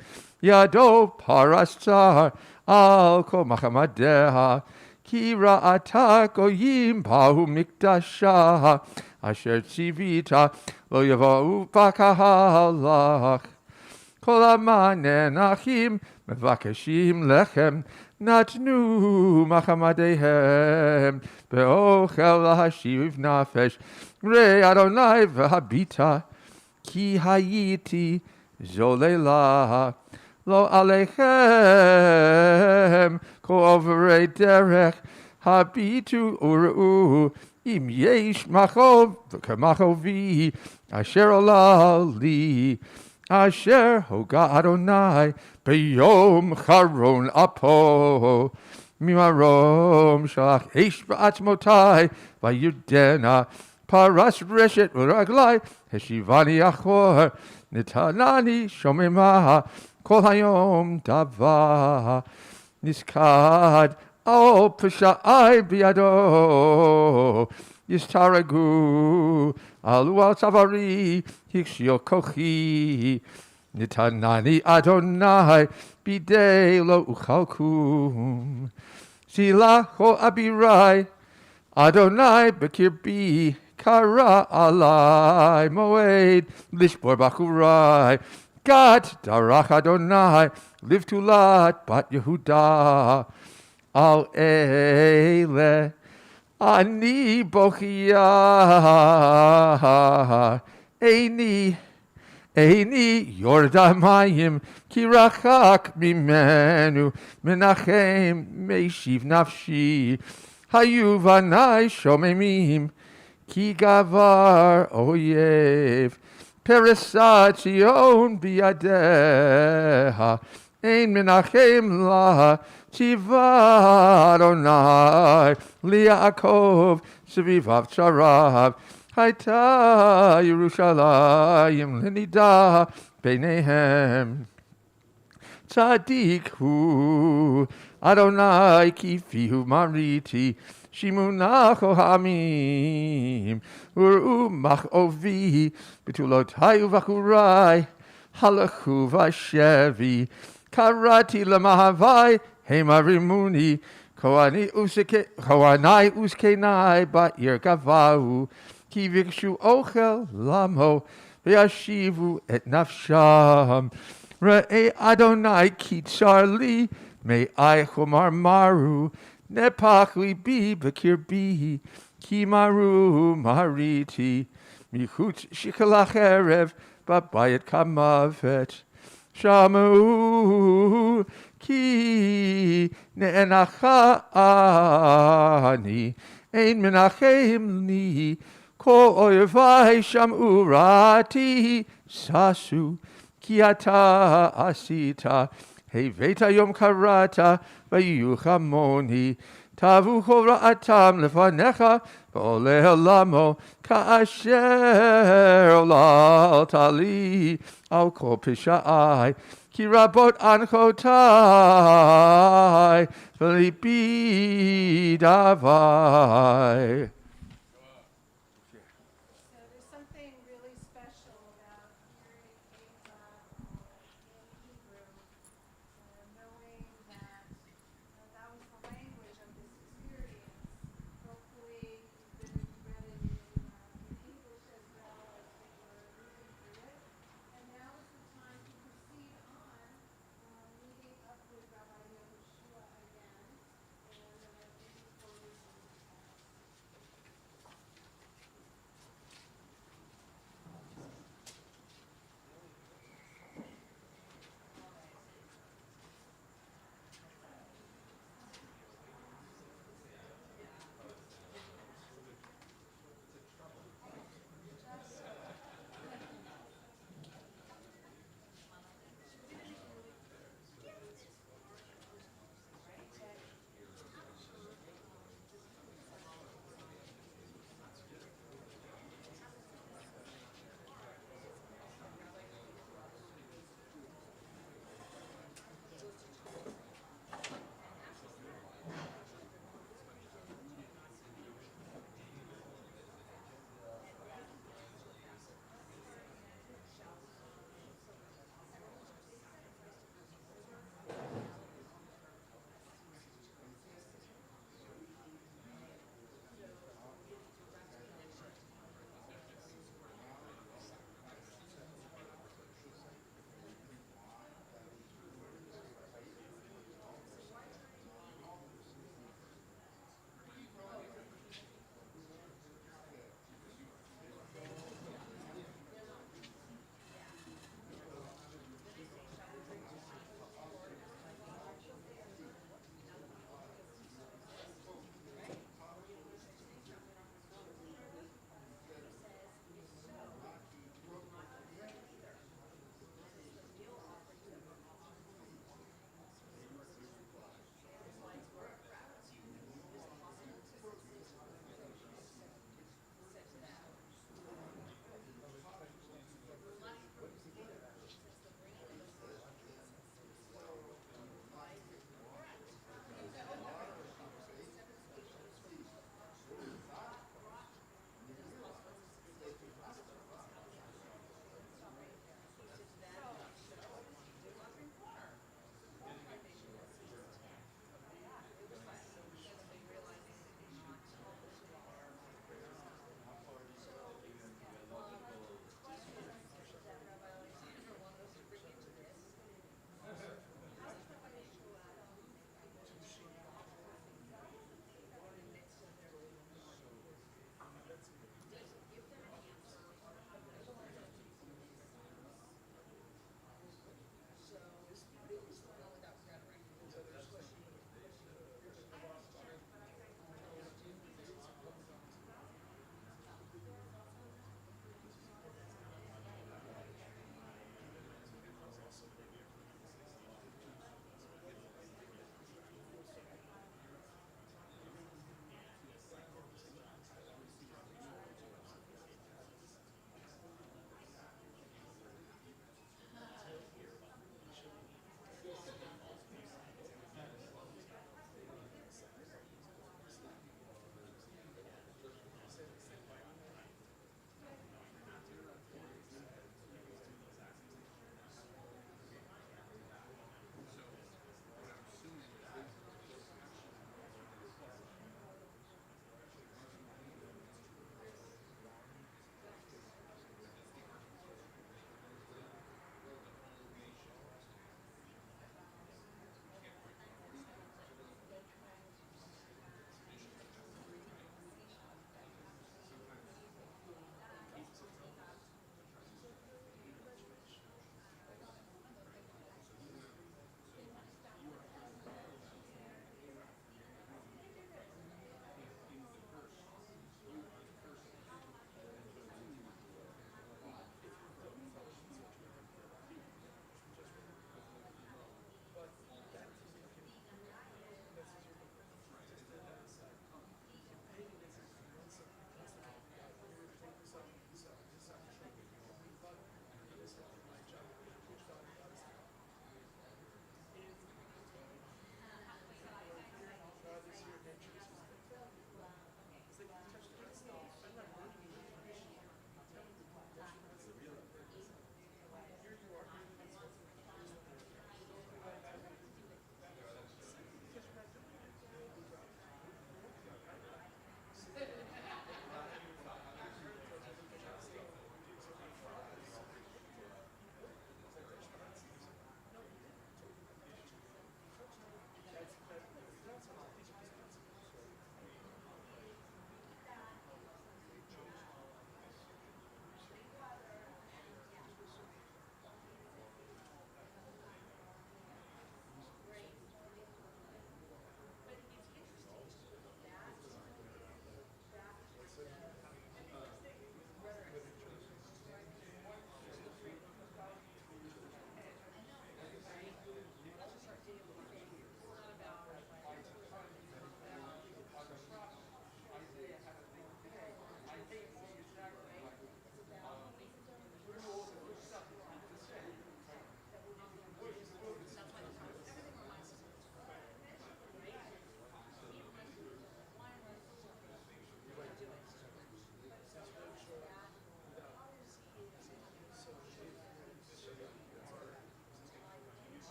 Yado parastar. Al kol machamadeha. Ki ra'ata goyim bahu mikdasha. Asher tzivita lo yavau b'kahalach. Kol amanenachim mevakashim lechem. Natnu machamadehem. Be'ochel lahashiv nafesh. Re Adonai v'habita. Ki hayiti zolelah. Lo alechem ko overei derech habitu uru im yesh machov v'kamachovi asher olah li asher hoga Adonai b'yom charon apo mimarom shalach eish ba'atzmotai vayudena paras reshet uraglai heshivani achor nitanani shomema Kol hayom dava niskad al pesha'ai biado yistaragu alu al savari hikshio kochi nitanani Adonai bidei lo uchalkum sila ho abirai Adonai bekirbi kara alai moed lishbor bachurai Gad darach Adonai live to lat bat Yehuda al ele ani bochia eini yordamayim kirachak mimenu menachem meishiv nafshi hayu vanai shomemim ki gavar oyev Peresat Zion biyadeha, ein menachem la, tiva Adonai, li'akov, sevivav tzarav, hayta Yerushalayim lenida beinehem. Tzadik hu, Adonai kifihu mariti, Shimunach ohamim, uru mach ovi, betulotai uvachurai, halachu vashevi, karati lamahavai, hemarimuni, koanai uskenai ba'ir gavahu, ki vikshu ochel lamo, ve'ashivu et nafsham, re'e Adonai kitzar li, me'ai chomar maru, Nepach libi b'kirbi, ki maru mariti, michutz shikalach erev, b'bayit kamavet. Shamu כי נאנחה אני, אין מנחם לי, כל אויבי שמעו רעתי, ששו, כי אתה עשית, הבאת יום קראת, ויהיו כמוני, תבוא כל רעתם לפניך, ולעולמו, כאשר עוללת לי על כל פשעי, כי רבות אנחותי, וליבי דווי. So there's something really special about hearing Ava in Hebrew, knowing that that was the language of this experience. Hopefully, you've read it in English as well as we were reading through it. And now is the time to proceed on, meeting up with Rabbi Yehoshua again, and thank you for listening to us.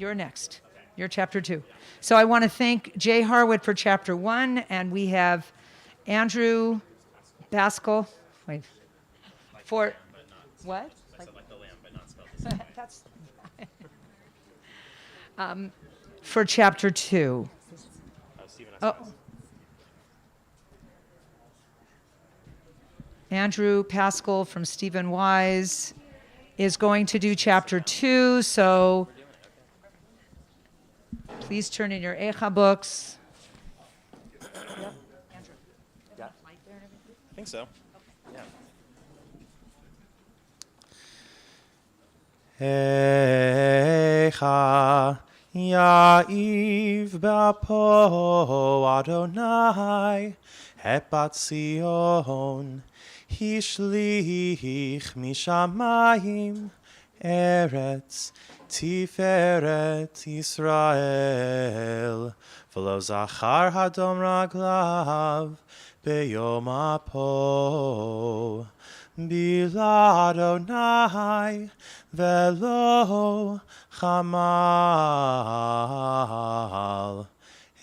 You're next. You're chapter 2. So I want to thank Jay Harwood for chapter 1, and we have Andrew Pascal. Wait. For what? That's for chapter 2. Oh. Andrew Pascal from Stephen Wise is going to do chapter 2, so please turn in your Echa books. I think so. Echa Ya'iv Ba'po Adonai Hepat Zion Hishlich Mishamayim Eretz Tiferet Yisrael V'lo Zachar Hadom Raglav Beyom Apo Bila Adonai Velo Chamal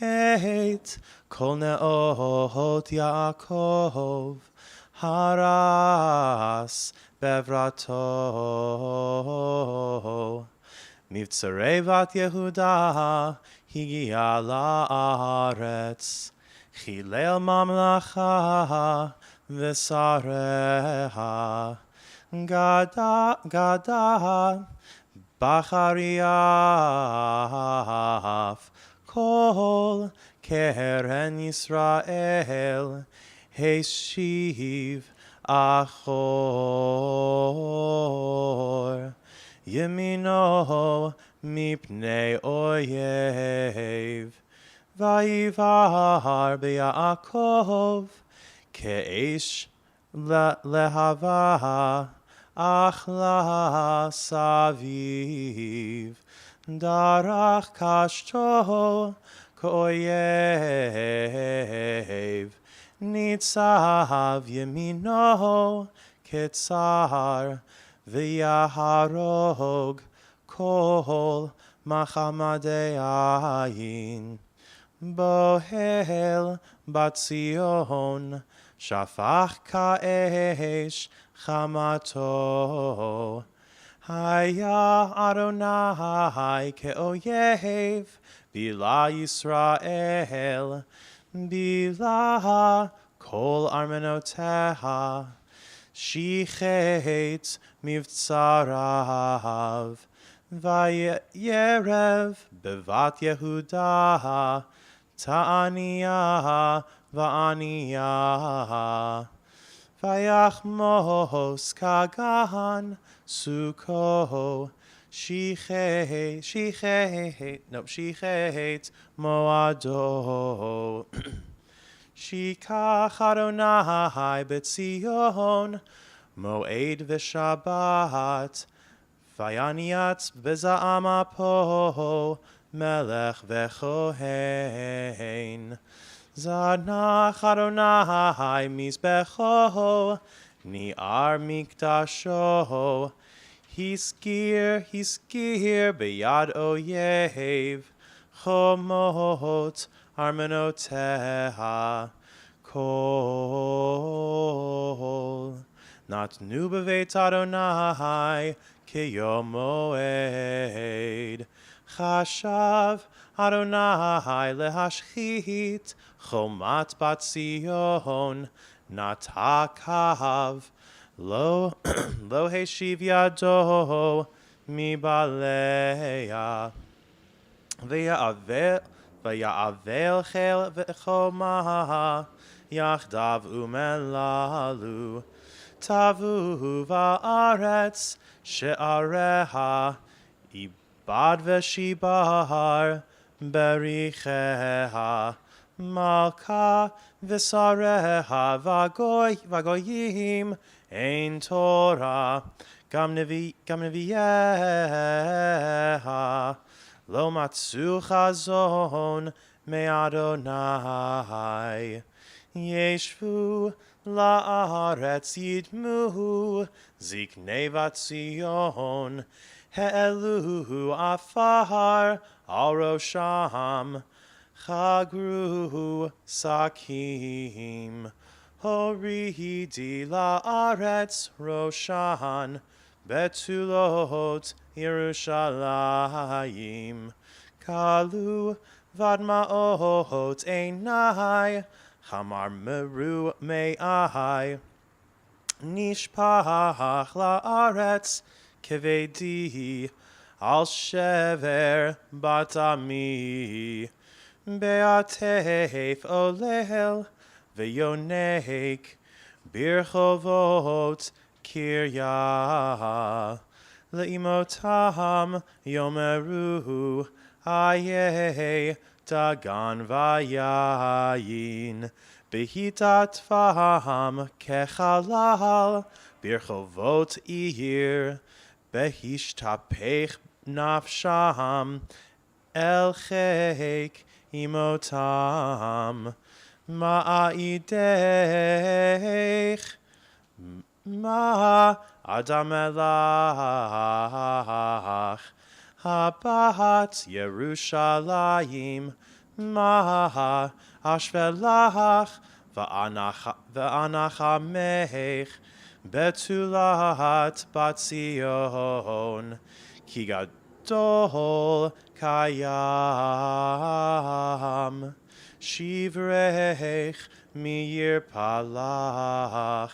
Heit Kol Ne'ot Yaakov Haras Bevrato Mivtzarevat Yehuda Higia La'aretz Chilel Mamlacha V'sareha Gada Bachariaf Kol Keren Yisrael Heshiv Achor Yemino Mipnei Oyev Vayivar B'Yaakov Ke'ish Lehava Achla Saviv Darach Kashto Koyev Nitzav Yemino Ketzar V'Yaharog Kol Machamadei Bohel Batzion Shafach Ka'esh Chamato Haya Adonai Ke'oyev Bila Yisrael Bila Kol Armenoteha Shichet Mivtzarav Vayerev Bevat Yehuda Ta'aniya Va'aniya Vayachmos Kagan Suko Shichet Moado Shikach Adonai B'Tzion Moed V'Shabbat Vayaniat B'Za'am Apo Melech V'Chohen Zanach Adonai Mizbecho Ni'ar Mikdasho Hiskir B'Yad Oyev Chomot Armenoteha Kol Natnu B'Veit Adonai Kiyom Moed Chashav Adonai lehashchit chomat bat Zion natakav lo heshiv yado mibaleya v'ya'avel chel v'choma yachdav umelalu tavu va'aretz she'areha Bad v'shibar bericheha malka v'sareha v'goyim ein Torah gam nevieha lo matzu chazon me'Adonai yeshvu la'aretz yidmu ziknei vatzion He'eluhu afar al rosham. Chagru sakim. Horidi la'aretz roshan. Betulot Yerushalayim. Kalu vadmaot einai. Hamar meru me'ai. Nishpach la'aretz kevedi al shever batami. Be'atef olel ve'yonek birchovot kirya. Le'imotam yomeru aye dagan vayayin. Behitat faham kechalal birchovot ir. Behishtapech nafsham el chek imotam. Ma'idech ma adamelach. Habat Yerushalayim ma ashvelach va'anachamech betulat batzion ki gadol kayam shivrech miyir palach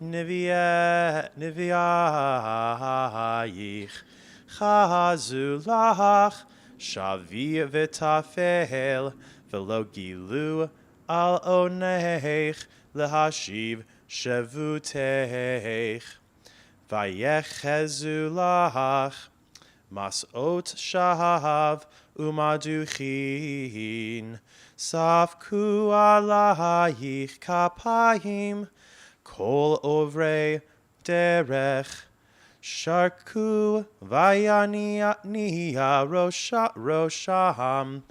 neviayich chazulach shavi v'tafel v'lo gilu al onech lehashiv shevutech vayechezulach masot shahav umaduchin safku alayich kapayim kol ovrei derech Sharku vayania rosham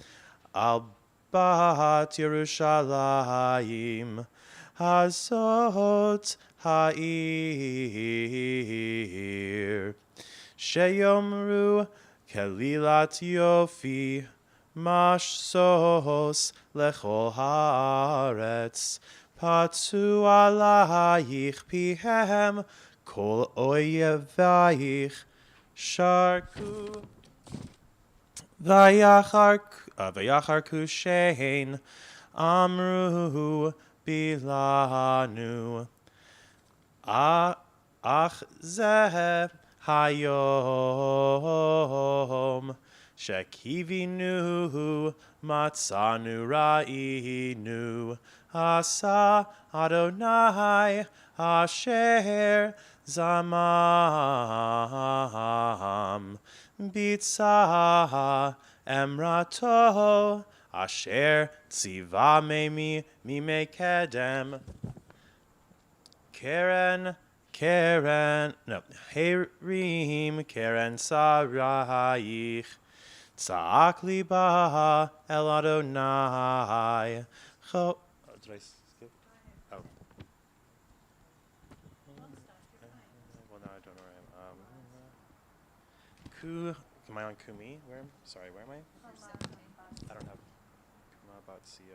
al bat Yerushalayim hazot ha'ir sheyomru kelilat yofi mashsos lechol haaretz patsu alayich pihem Kol oyevayich sharku vayacharku shein amru bilanu ach zeh hayom shekivinu matzanu ra'inu asa Adonai asher Zamam Bitza Emrato Asher Tziva Memi Mime Kedem Keren Herim Keren Sarayich Tza'ak Liba El Adonai did I skip? Oh. Well, now I don't know where I am. Am I on Kumi? Sorry, where am I? I don't have Kuma Bat Sion.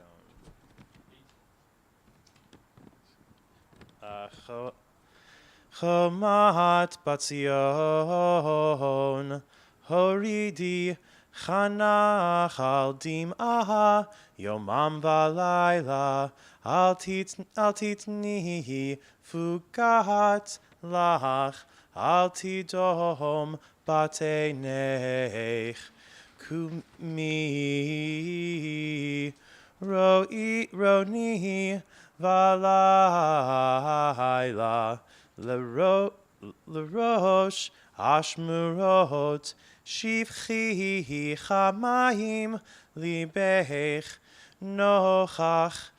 Chomat Bat Sion, Horidi Chanach al dim'ah yomam v'layla al titnihi fugat lach al tidom batenech kumi roni v'layla l'rosh ashmurot Shivchi chamayim libech nochach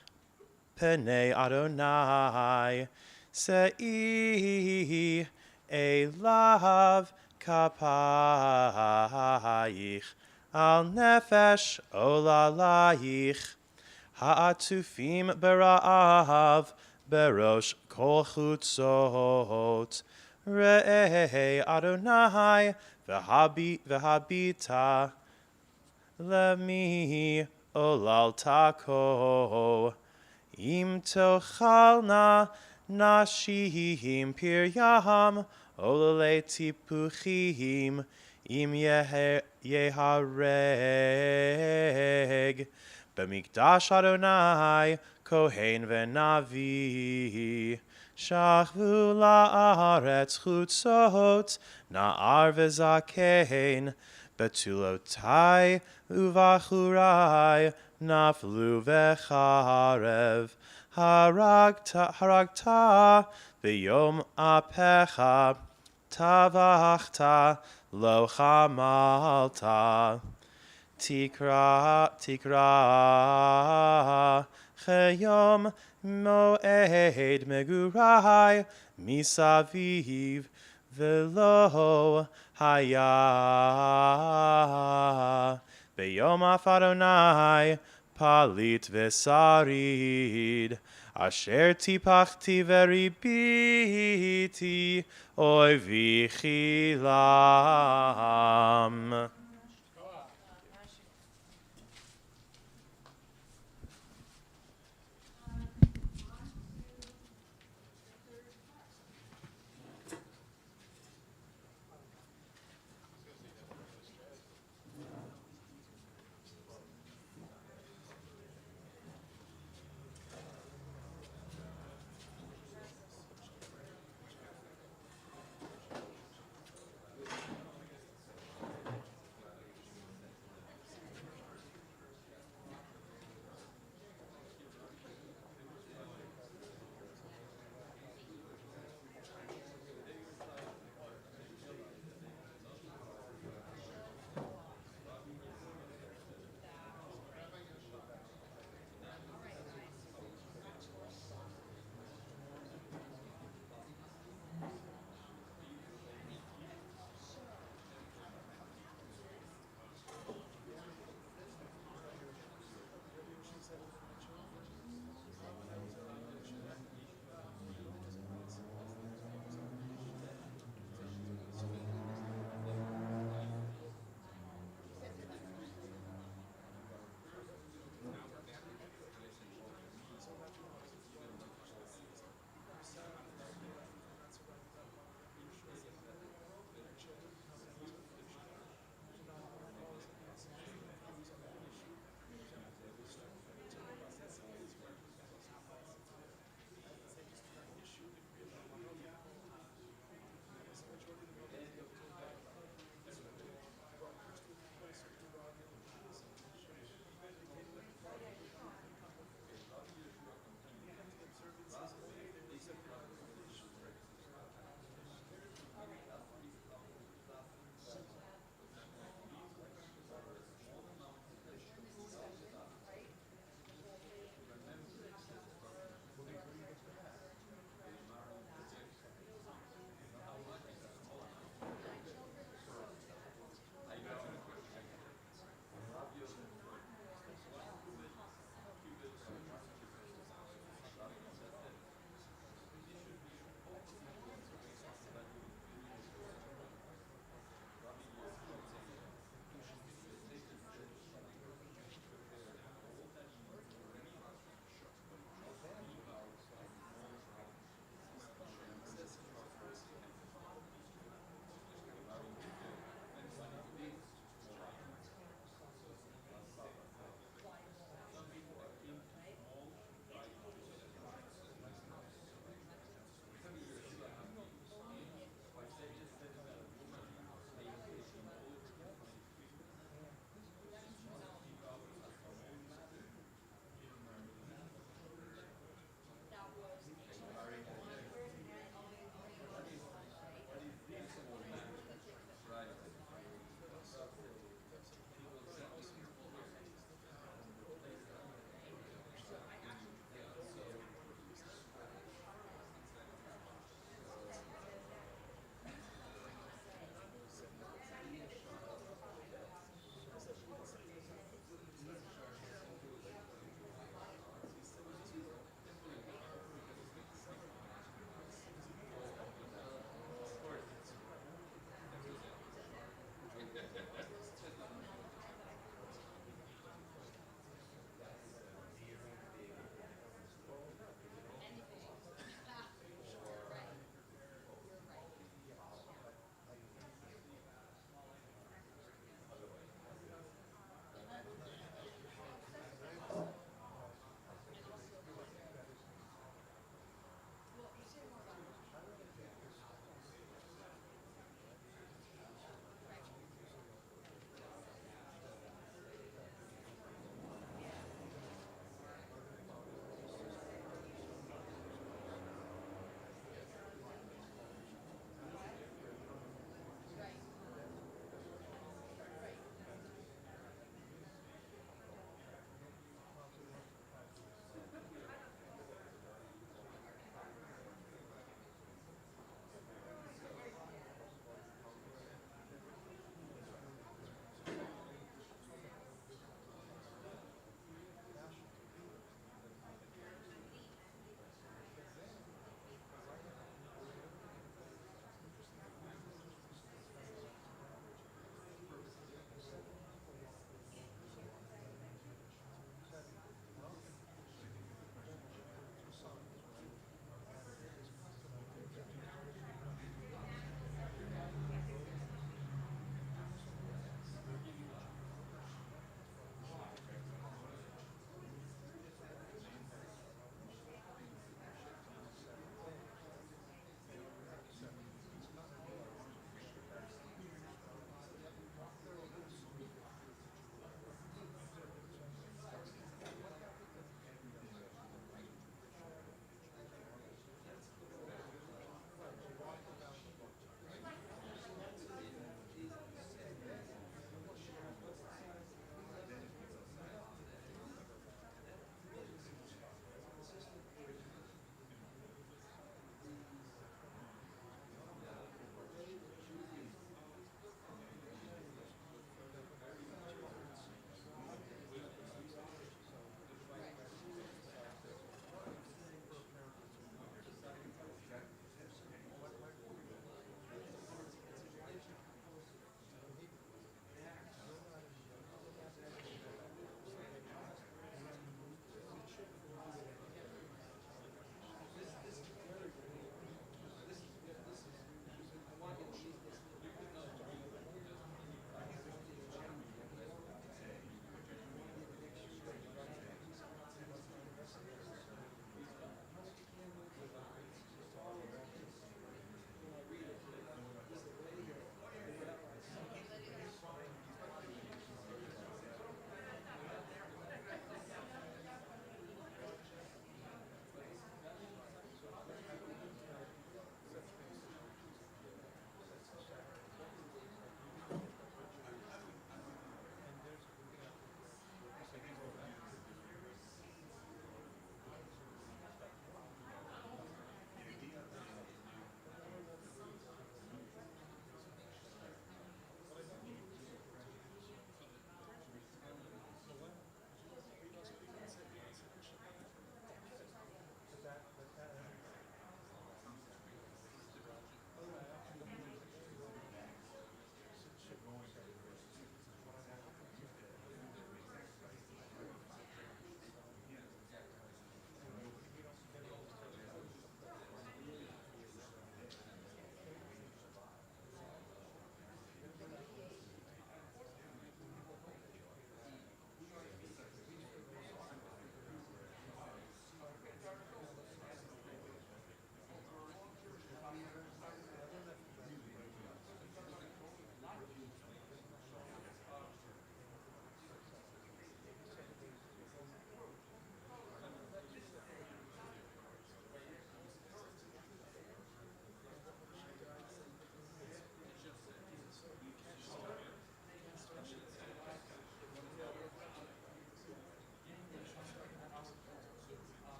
penei Adonai sei elav kapayich al nefesh olalayich ha'atufim bera'av berosh kol chutzot Re'eh Adonai v'habita lemi olal tako. Im tochalna nashim piryam olale tipuchim im yehareg b'mikdash Adonai kohen v'navi shachvu la'aretz chutzot na'ar v'zakein betulotai uvachurai naflu v'charev haragta b'yom apecha tavachta lo chamalta tikra chayom moed megurai misaviv velo haya b'yom Adonai palit v'sarid asher tipachti veribiti oy vichilam.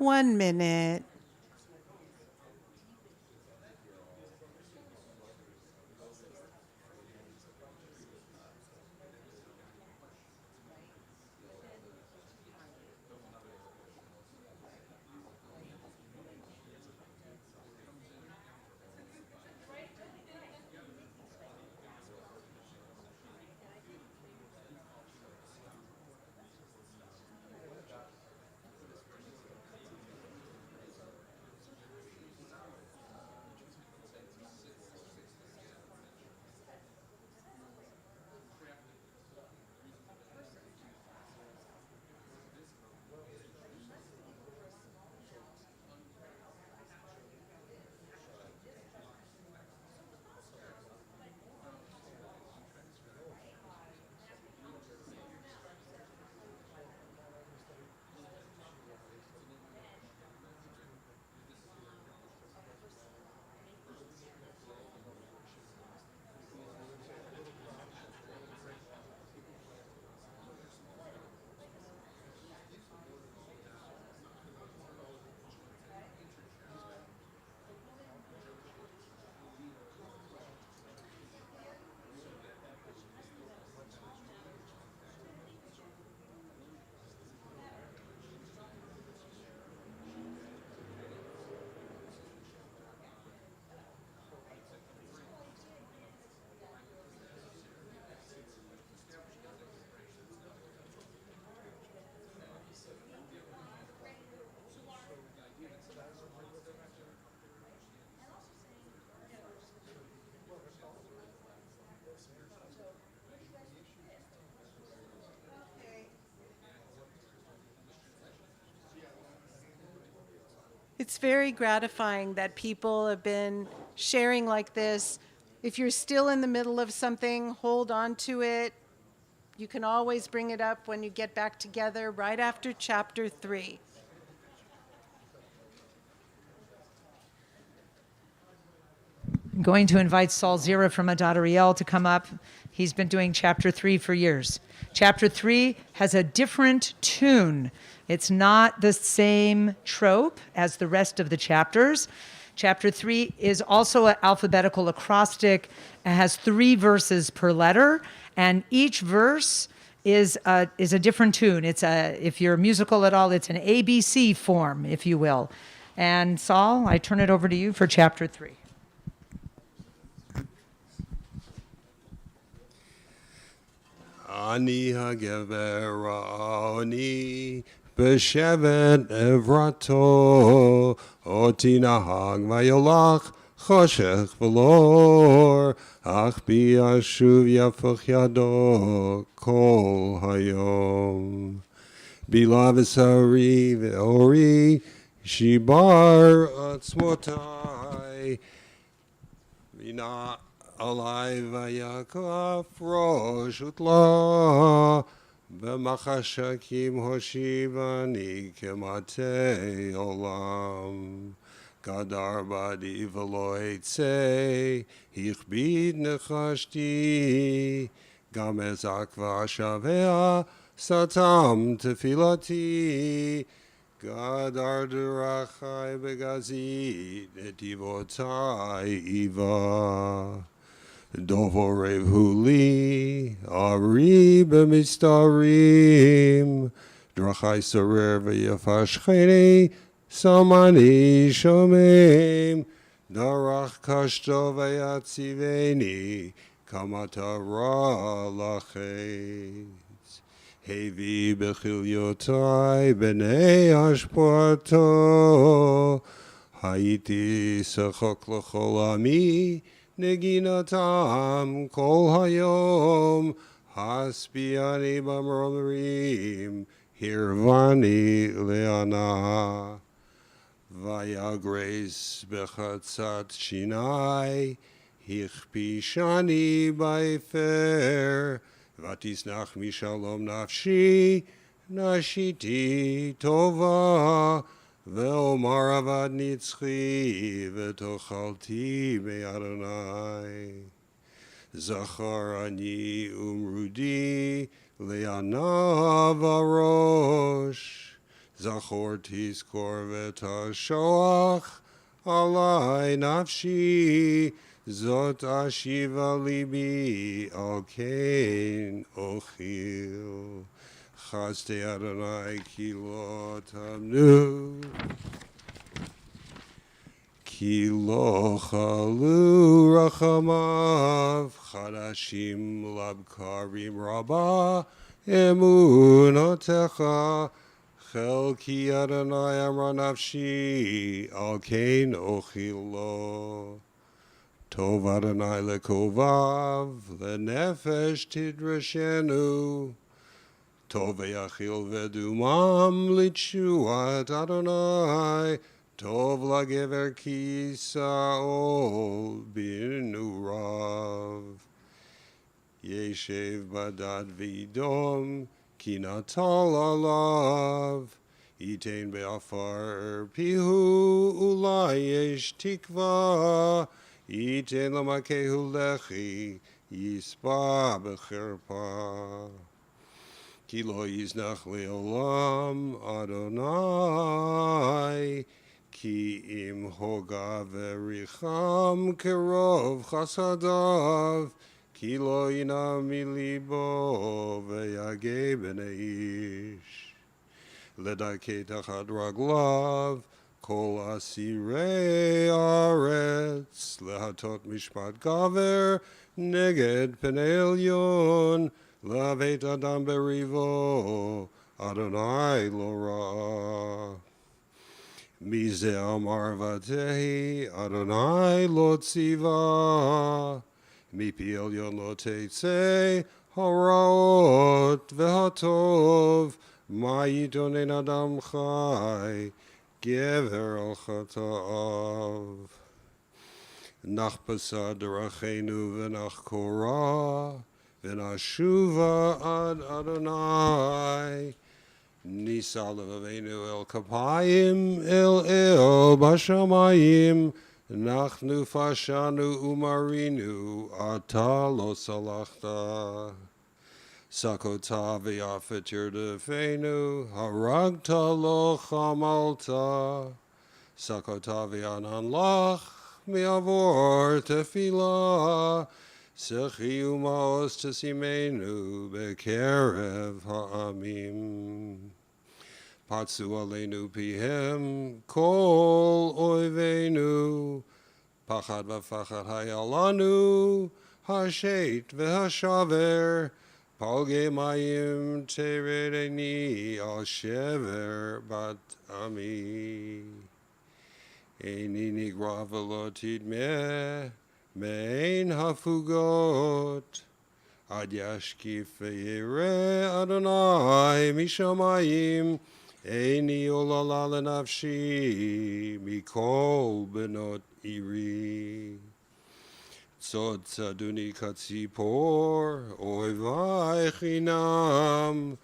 1 minute. It's very gratifying that people have been sharing like this. If you're still in the middle of something, hold on to it. You can always bring it up when you get back together right after chapter 3. I'm going to invite Saul Zira from Adat Ariel to come up. He's been doing chapter 3 for years. Chapter 3 has a different tune. It's not the same trope as the rest of the chapters. Chapter 3 is also an alphabetical acrostic. It has 3 verses per letter, and each verse is a different tune. If you're musical at all, it's an ABC form, if you will. And Saul, I turn it over to you for chapter 3. Ani hagever ani b'shevet evrato oti nahag vayolach choshech v'lor ach bi yashuv yafach yado kol hayom bila v'sari v'ori shibar atzmotai v'na Alai vayakaf rosh utla b'machashakim hoshivani kemate olam gadar badi v'lo etze hichbid nechashti gam ezak v'ashavea satam tefilati gadar derachai begazid netivotai iva Dovorev huli, ari b'mistarim, drachai sorer v'yafashcheni, samani shomim, darach kashto v'yatziveni, kamata ra lachetz. Hevi b'chilyotai b'nei hashpoato, hayiti sechok l'chol ami, Neginatam kol hayom haspiani b'mromerim hirvani leana vayagres bechatzat shinai hichpishani b'efer vatisnach mishalom nafshi nashiti tova Ve'omar avad nitzchi v'tochalti be'Adonai Zachar ani umrudi le'anav arosh זכור תזכור ותשוח עלי נפשי, זאת אשיבה ליבי, על כן אוכיל. חסדי אדוני כי לא תמנו, כי לא חלו רחמיו, חדשים לבקרים רבה אמונותיך. חלקי אדוני אמרה נפשי, על כן אוכילו. טוב אדוני לקרוביו, לנפש תדרשנו. טוב ויחיל ודומם לתשועת אדוני, טוב לגבר כיסאו בנעוריו. ישב בדד וידום, כי נטל עליו, ייתן בעפר פיהו, אולי יש תקווה, ייתן למכהו לחי, יספע בחרפה. כי לא יזנח לעולם אדוני, כי אם הוגה וריחם קרוב חסדיו, כי לא ינע מליבו ויגע בני איש. לדכא תחת רגליו כל אסירי הארץ, להטות משפט גבר נגד פני עליון, להבט אדם בריבו, אדוני לא רע. מי זה אמר ותהי, אדוני לא ציווה. מפי עליון לא תצא הרעות והטוב, מה יתונן אדם חי, גבר על חטאיו. נחפשה דרכינו ונחקורה, ונשובה עד אדוני. נישא לבבינו אל כפיים, אל בשמיים, אנחנו פשענו ומרינו, אתה לא סלחת. סקותה ויפה תרדפנו, הרגת לא חמלת. סקותה וענן לך, מעבור תפילה, שכי ומעוז תשימנו בקרב העמים. פצו עלינו פיהם כל אויבינו, פחד ופחד היה לנו, השט והשבר, פלגי מים תרד עיני על שבר בת עמי. איני נגרע ולא תדמה, מעין הפוגות, עד ישקיף וירא אדוני משמיים, איני עוללה לנפשי מכל בנות עירי. צוד צדוני כציפור, אויבי חינם,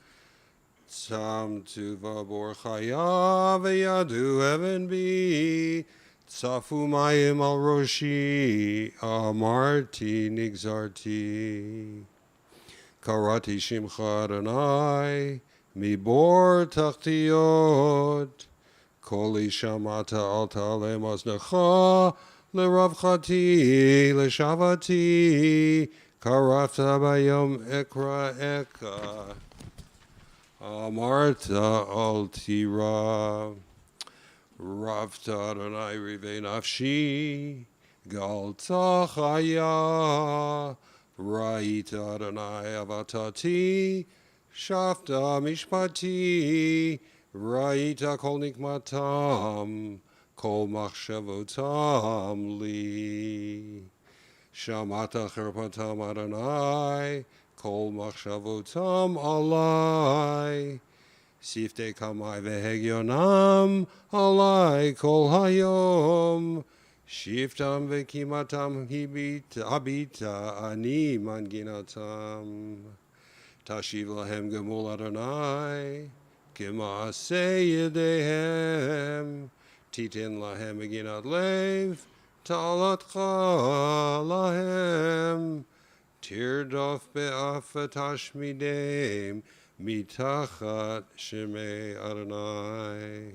צמתו בבור חיה וידו אבן בי, צפו מים על ראשי, אמרתי נגזרתי. קראתי שמך אדוני, מבור תחתיות, קולי שמעת אל תעלם אוזנך, לרווחתי, לשבתי, קרבת ביום אקרא אכה, אמרת אל תירא. רבת אדוני ריבי נפשי, גאלת חיה, ראית אדוני אהבתי, שפת משפטי, ראית כל נקמתם, כל מחשבותם לי. שמעת חרפתם אדוני, כל מחשבותם עלי. שפתי קמי והגיונם עלי כל היום, שבתם וקימתם הביטה, אני מנגינתם. תשיב להם גמול אדוני, כמעשה ידיהם, תיתן להם מגינת לב, תעלתך להם. תרדוף באף תשמידם, mitachat shemei Adonai.